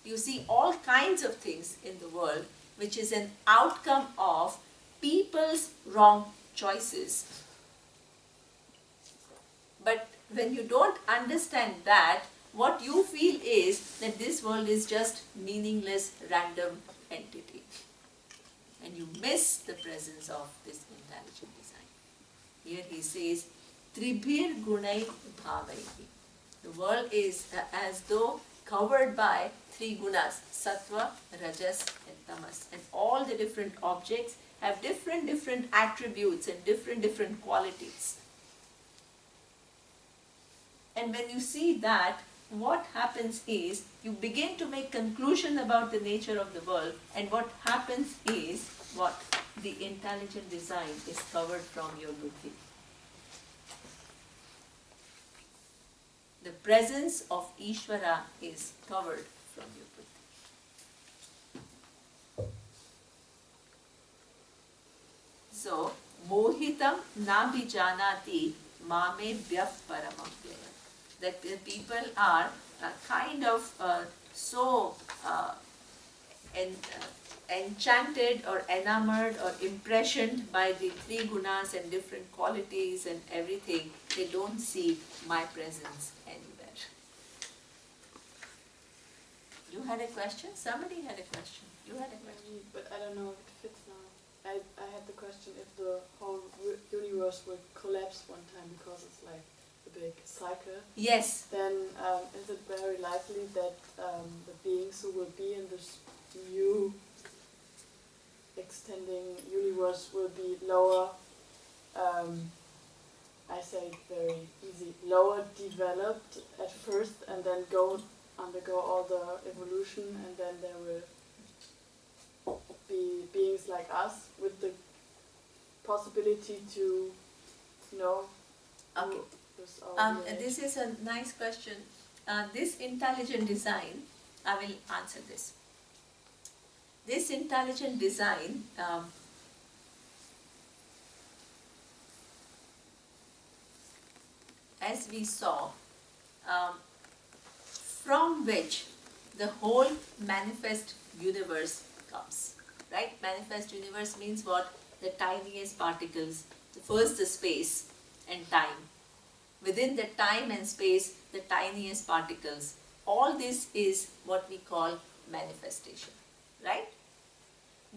You see all kinds of things in the world which is an outcome of people's wrong choices. But when you don't understand that, what you feel is that this world is just meaningless, random entity. And you miss the presence of this intelligent design. Here he says, Tribhir gunai bhavaihi. The world is as though covered by three gunas, sattva, rajas and tamas. And all the different objects have different attributes and different qualities. And when you see that, what happens is, you begin to make conclusion about the nature of the world, and what happens is, what? The intelligent design is covered from your buddhi. The presence of Ishvara is covered from your buddhi. So, mohitam nabhijanati mame vyaf paramamvyaya. That the people are kind of so enchanted or enamored or impressioned by the three gunas and different qualities and everything, they don't see my presence anywhere. You had a question? Somebody had a question. You had a question. But I don't know if it fits now. I had the question if the whole universe will collapse one time because it's like a big cycle. Yes. Then is it very likely that the beings who will be in this new extending universe will be lower, I say it very easy, lower developed at first and then undergo all the evolution, and then there will be beings like us with the possibility to know. Okay. This is a nice question. This intelligent design, I will answer this. This intelligent design as we saw, from which the whole manifest universe comes. Right? Manifest universe means what? The tiniest particles. First the space and time. Within the time and space, the tiniest particles. All this is what we call manifestation. Right?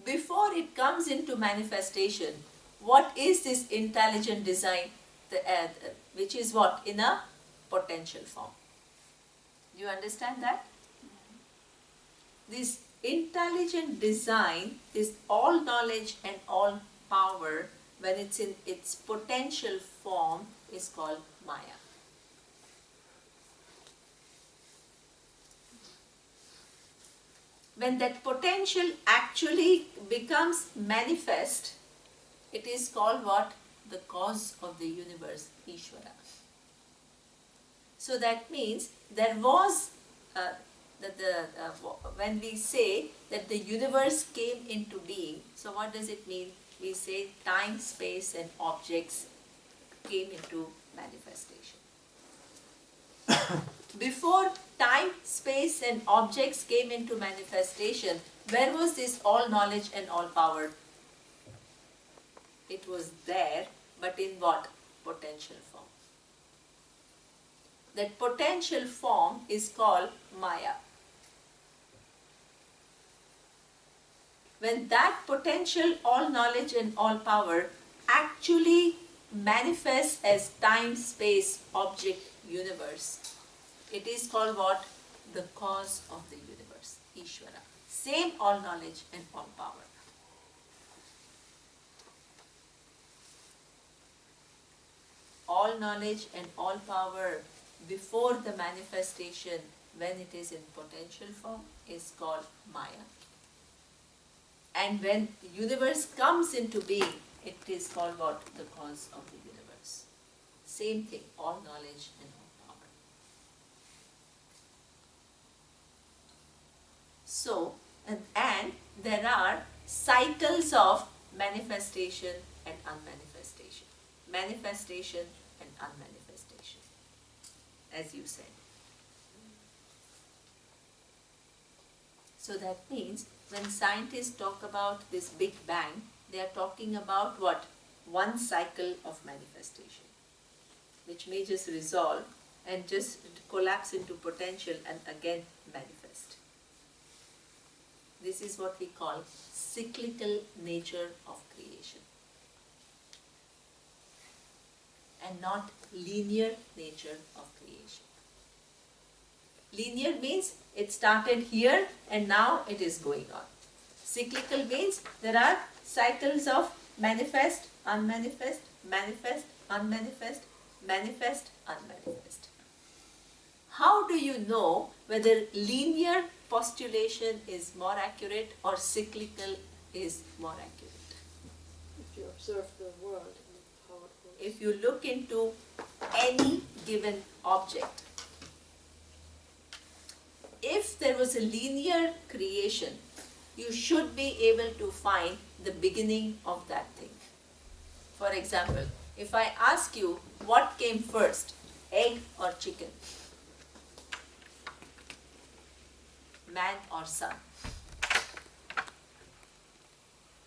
Before it comes into manifestation, what is this intelligent design? Which is what? In a potential form. You understand that? This intelligent design is all knowledge and all power, when it's in its potential form, is called Maya. When that potential actually becomes manifest, it is called what? The cause of the universe, Ishvara. So that means there was, when we say that the universe came into being, so what does it mean? We say time, space and objects came into manifestation. Before time, space and objects came into manifestation, where was this all knowledge and all power? It was there, but in what? Potential form. That potential form is called Maya. When that potential all knowledge and all power actually manifests as time, space, object, universe. It is called what? The cause of the universe, Ishvara. Same all knowledge and all power. All knowledge and all power before the manifestation, when it is in potential form, is called Maya. And when the universe comes into being, it is called what? The cause of the universe. Same thing, all knowledge and all power. So, and there are cycles of manifestation and unmanifestation. Manifestation and unmanifestation, as you said. So that means when scientists talk about this Big Bang, they are talking about what? One cycle of manifestation, which may just resolve and just collapse into potential and again manifest. This is what we call cyclical nature of creation, and not linear nature of creation. Linear means it started here and now it is going on. Cyclical means there are cycles of manifest, unmanifest, manifest, unmanifest, manifest, unmanifest. How do you know whether linear postulation is more accurate or cyclical is more accurate? If you observe the world and how it works. If you look into any given object, if there was a linear creation, you should be able to find the beginning of that thing. For example, if I ask you what came first, egg or chicken, man or sun,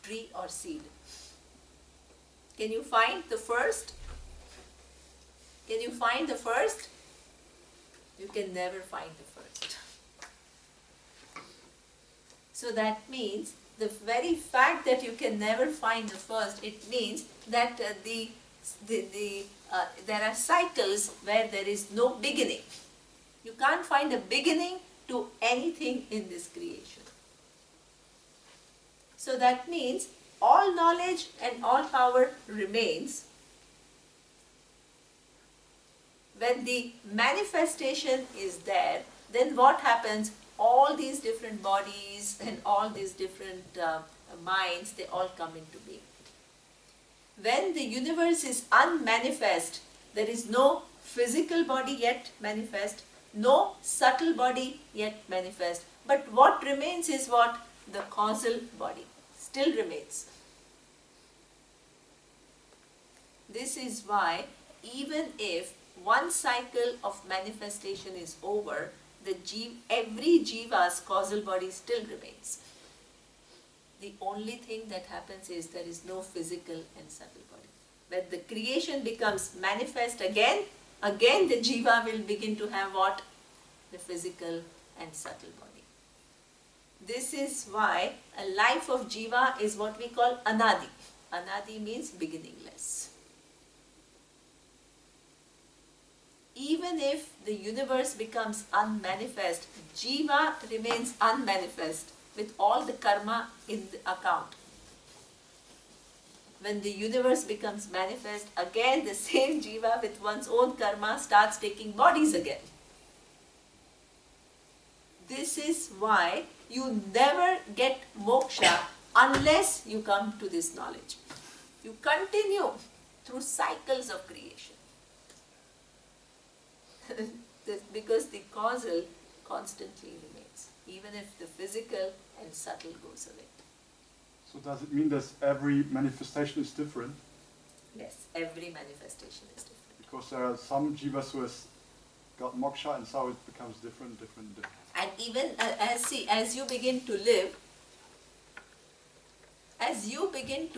tree or seed, can you find the first? Can you find the first? You can never find the first. So that means the very fact that you can never find the first, it means that there are cycles where there is no beginning. You can't find a beginning to anything in this creation. So that means all knowledge and all power remains. When the manifestation is there, then what happens? All these different bodies and all these different minds, they all come into being. When the universe is unmanifest, there is no physical body yet manifest, no subtle body yet manifest. But what remains is what? The causal body still remains. This is why even if one cycle of manifestation is over, every jiva's causal body still remains. The only thing that happens is there is no physical and subtle body. When the creation becomes manifest again the jiva will begin to have what? The physical and subtle body. This is why a life of jiva is what we call anadi. Anadi means beginningless. Even if the universe becomes unmanifest, jiva remains unmanifest with all the karma in the account. When the universe becomes manifest, again the same jiva with one's own karma starts taking bodies again. This is why you never get moksha unless you come to this knowledge. You continue through cycles of creation. Because the causal constantly remains, even if the physical and subtle goes away. So does it mean that every manifestation is different? Yes, every manifestation is different. Because there are some jivas who has got moksha and so it becomes different. And even as you begin to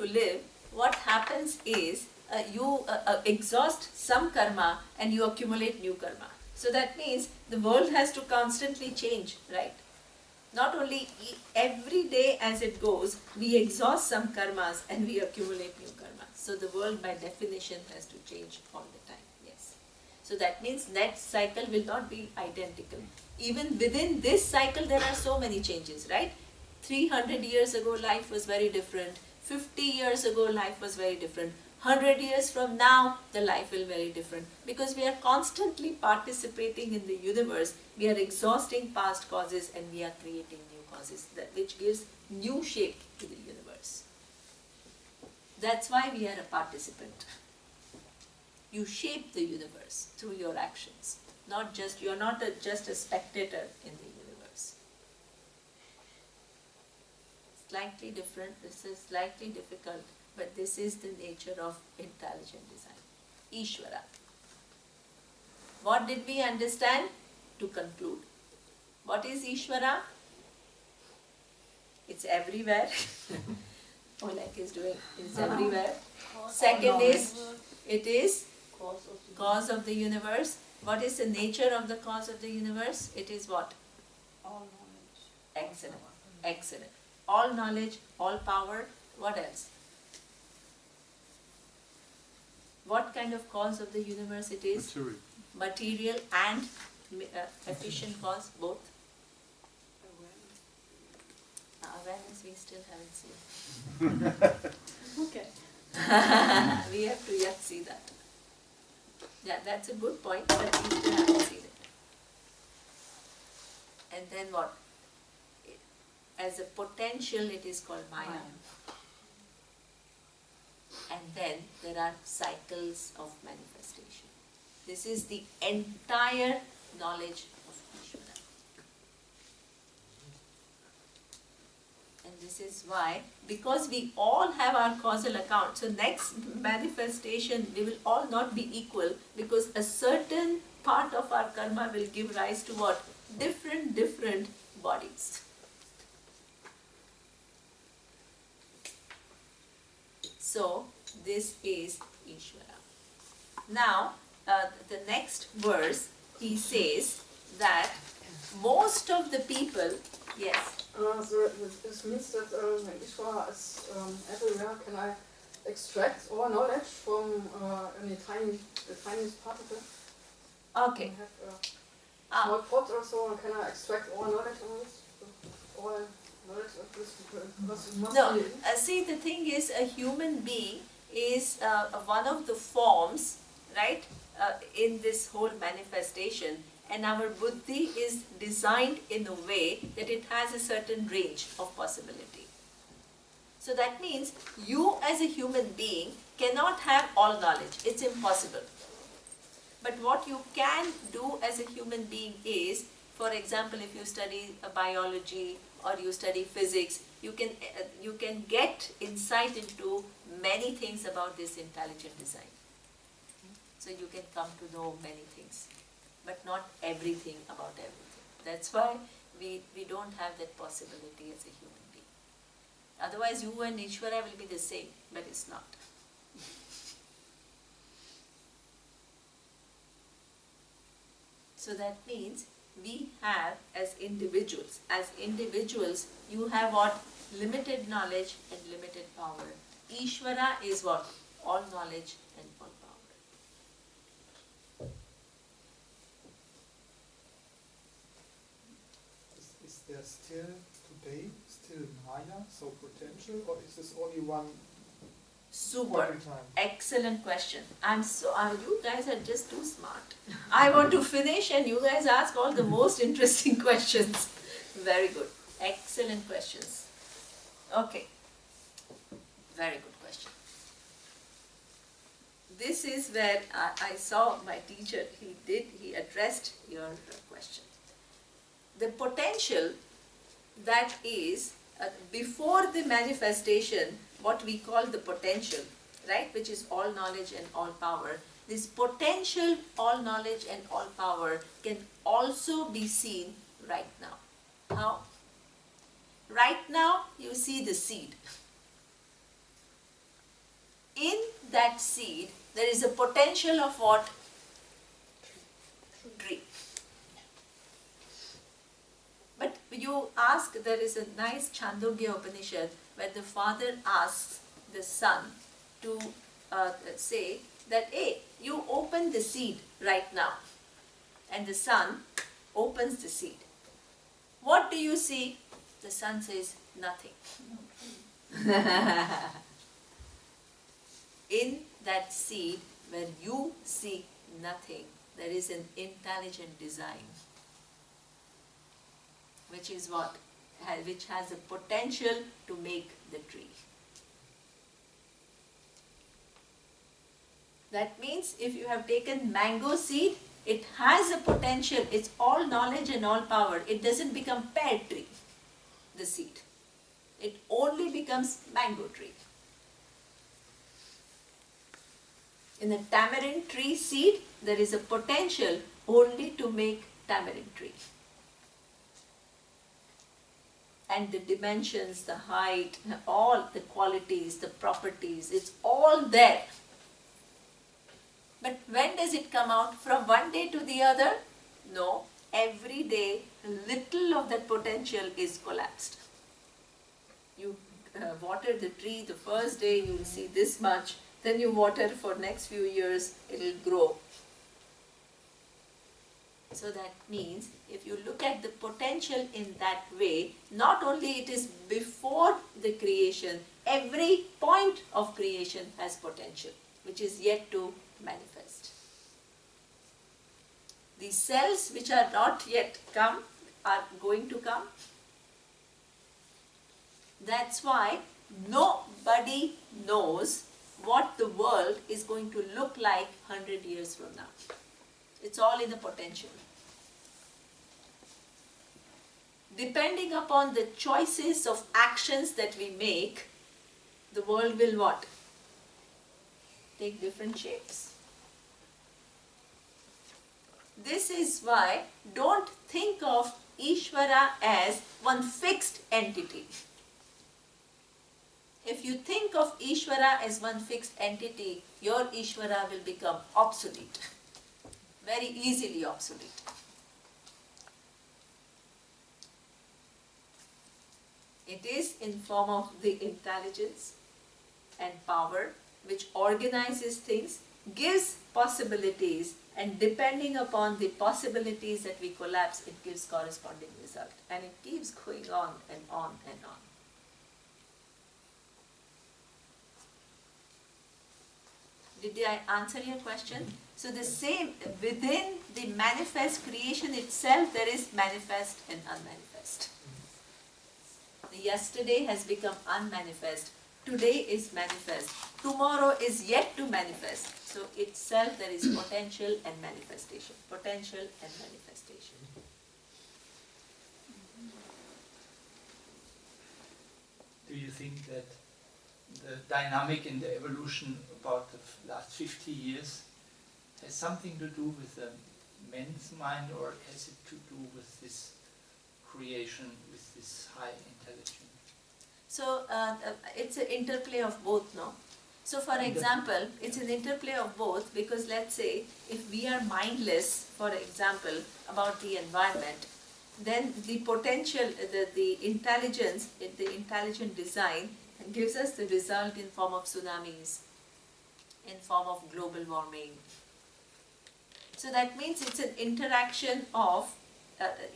live, what happens is you exhaust some karma and you accumulate new karma. So that means the world has to constantly change, right? Not only every day as it goes, we exhaust some karmas and we accumulate new karmas. So the world by definition has to change all the time. Yes. So that means next cycle will not be identical. Even within this cycle there are so many changes, right? 300 years ago life was very different. 50 years ago life was very different. 100 years from now the life will be very different. Because we are constantly participating in the universe, we are exhausting past causes and we are creating new causes, which gives new shape to the universe. That's why we are a participant. You shape the universe through your actions. Not just, you are not just a spectator in the universe. Slightly different, this is slightly difficult, but this is the nature of intelligent design. Ishvara. What did we understand? To conclude. What is Ishvara? It's everywhere. Oleg is doing, it's everywhere. Second is, it is cause of the universe. What is the nature of the cause of the universe? It is what? All knowledge. Excellent. Excellent. All knowledge, all power. What else? What kind of cause of the universe it is? Material. Material and efficient cause, both? Awareness we still haven't seen. Okay. We have to yet see that. Yeah, that's a good point, but we still haven't seen it. And then what? As a potential, it is called Maya. And then there are cycles of manifestation. This is the entire knowledge of Ishvara. And this is why, because we all have our causal account, so next manifestation, we will all not be equal, because a certain part of our karma will give rise to what? Different bodies. So, this is Ishvara. Now, the next verse, he says that most of the people, yes. So this means that when Ishvara is everywhere, can I extract all knowledge from the tiniest particle? Okay. I have a small pot or so, can I extract all knowledge on this? All knowledge of this? Because it must No, be. see, the thing is, a human being is one of the forms, right, in this whole manifestation, and our buddhi is designed in a way that it has a certain range of possibility. So that means you as a human being cannot have all knowledge. It's impossible. But what you can do as a human being is, for example, if you study biology or you study physics, you can get insight into many things about this intelligent design. So you can come to know many things, but not everything about everything. That's why we don't have that possibility as a human being. Otherwise you and Ishvara will be the same, but it's not. So that means we have as individuals you have what? Limited knowledge and limited power. Ishvara is what? All knowledge and all power. Is there still today Maya, so potential, or is this only one Super. time? Excellent question. You guys are just too smart. I want to finish and you guys ask all the most interesting questions. Very good. Excellent questions. Okay. Very good question. This is where I saw my teacher, he addressed your question. The potential that is before the manifestation, what we call the potential, right, which is all knowledge and all power. This potential, all knowledge and all power can also be seen right now. How? Right now, you see the seed. In that seed, there is a potential of what? Tree. But you ask, there is a nice Chandogya Upanishad where the father asks the son to say that, hey, you open the seed right now. And the son opens the seed. What do you see? The son says, nothing. In that seed where you see nothing, there is an intelligent design, which is what? Which has the potential to make the tree. That means if you have taken mango seed, it has a potential, it's all knowledge and all power. It doesn't become pear tree, the seed. It only becomes mango tree. In the tamarind tree seed, there is a potential only to make tamarind tree. And the dimensions, the height, all the qualities, the properties, it's all there. But when does it come out? From one day to the other? No. Every day, little of that potential is collapsed. You water the tree, the first day you will see this much, then you water for next few years, it will grow. So that means, if you look at the potential in that way, not only it is before the creation, every point of creation has potential, which is yet to manifest. The cells which are not yet come are going to come. That's why nobody knows what the world is going to look like 100 years from now. It's all in the potential. Depending upon the choices of actions that we make, the world will what? Take different shapes. This is why don't think of Ishvara as one fixed entity. If you think of Ishvara as one fixed entity, your Ishvara will become obsolete. Very easily obsolete. It is in form of the intelligence and power which organizes things, gives possibilities, and depending upon the possibilities that we collapse, it gives corresponding result. And it keeps going on and on and on. Did I answer your question? So the same, within the manifest creation itself, there is manifest and unmanifest. The yesterday has become unmanifest. Today is manifest. Tomorrow is yet to manifest. So itself there is potential and manifestation. Potential and manifestation. Do you think that the dynamic in the evolution about the last 50 years has something to do with the man's mind, or has it to do with this creation, with this high intelligence? So it's an interplay of both, no? So for example, it's an interplay of both, because let's say if we are mindless, for example, about the environment, then the potential, the intelligence, the intelligent design gives us the result in form of tsunamis, in form of global warming. So that means it's an interaction of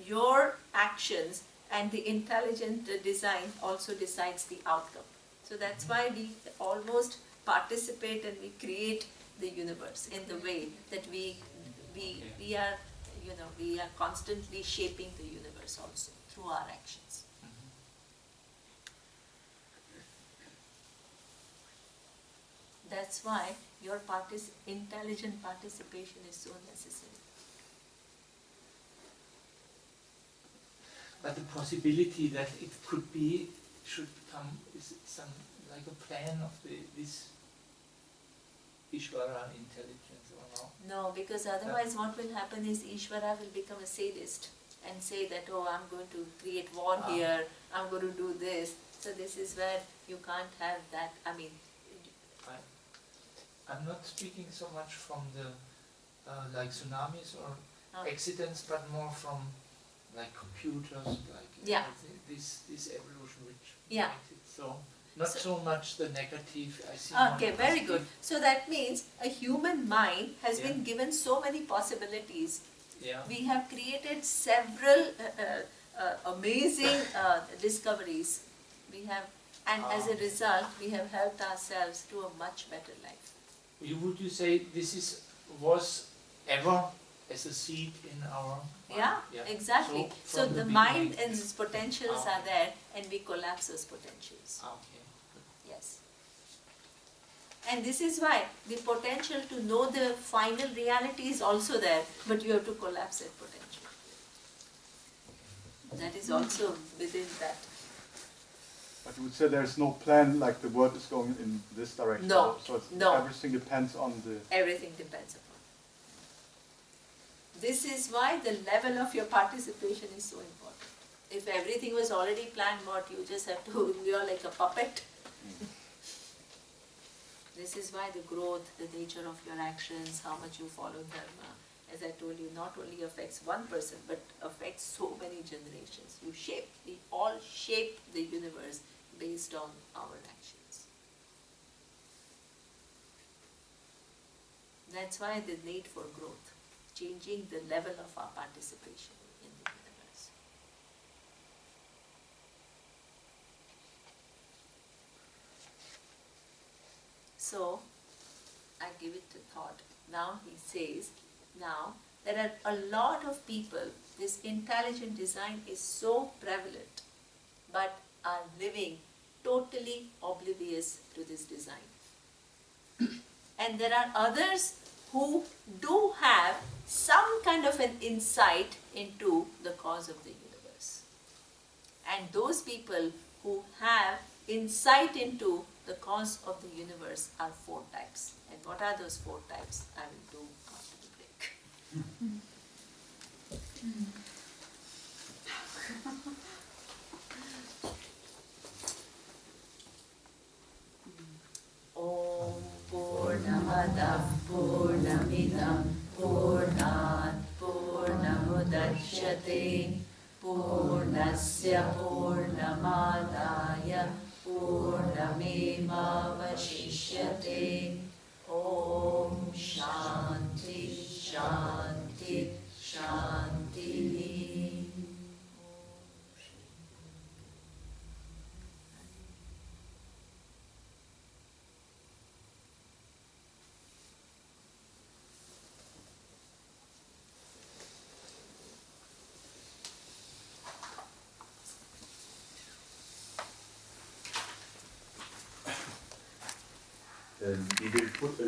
your actions, and the intelligent design also decides the outcome. So that's why we almost participate and we create the universe in the way that we are, we are constantly shaping the universe also through our actions. That's why your intelligent participation is so necessary. But the possibility that it could be, should come, is some like a plan of this Ishvara intelligence, or no? No, because otherwise what will happen is Ishvara will become a sadist and say that, oh, I'm going to create war here, I'm going to do this. So this is where you can't have that, I mean. I'm not speaking so much from the like tsunamis or accidents, but more from like computers, like Yeah. this evolution which Yeah. makes it so, not so much the negative, I see Okay, more very positive. good. So that means a human mind has Yeah. been given so many possibilities. Yeah. We have created several amazing discoveries. We have, and as a result, we have helped ourselves to a much better life. Would you say this was ever as a seed in our mind? Yeah, exactly. So from the beginning- mind and its potentials are there, and we collapse those potentials. Okay. Yes. And this is why the potential to know the final reality is also there, but you have to collapse that potential. That is also within that. But you would say there's no plan, like the world is going in this direction. No, So it's, no. everything depends on the. Everything depends upon. This is why the level of your participation is so important. If everything was already planned, what you just have to, you're like a puppet. This is why the growth, the nature of your actions, how much you follow dharma, as I told you, not only affects one person, but affects so many generations. We all shape the universe based on our actions. That's why the need for growth, changing the level of our participation in the universe. So, I give it a thought. Now he says, now there are a lot of people, this intelligent design is so prevalent, but are living totally oblivious to this design. And there are others who do have some kind of an insight into the cause of the universe. And those people who have insight into the cause of the universe are 4 types. And what are those 4 types? I will do after the break. Om Purnamadav Purnamidam Purnat Purnamudachyate Purnasya Purnamadaya Purnamevavashishyate. Om Shanti Shanti Shanti. We will put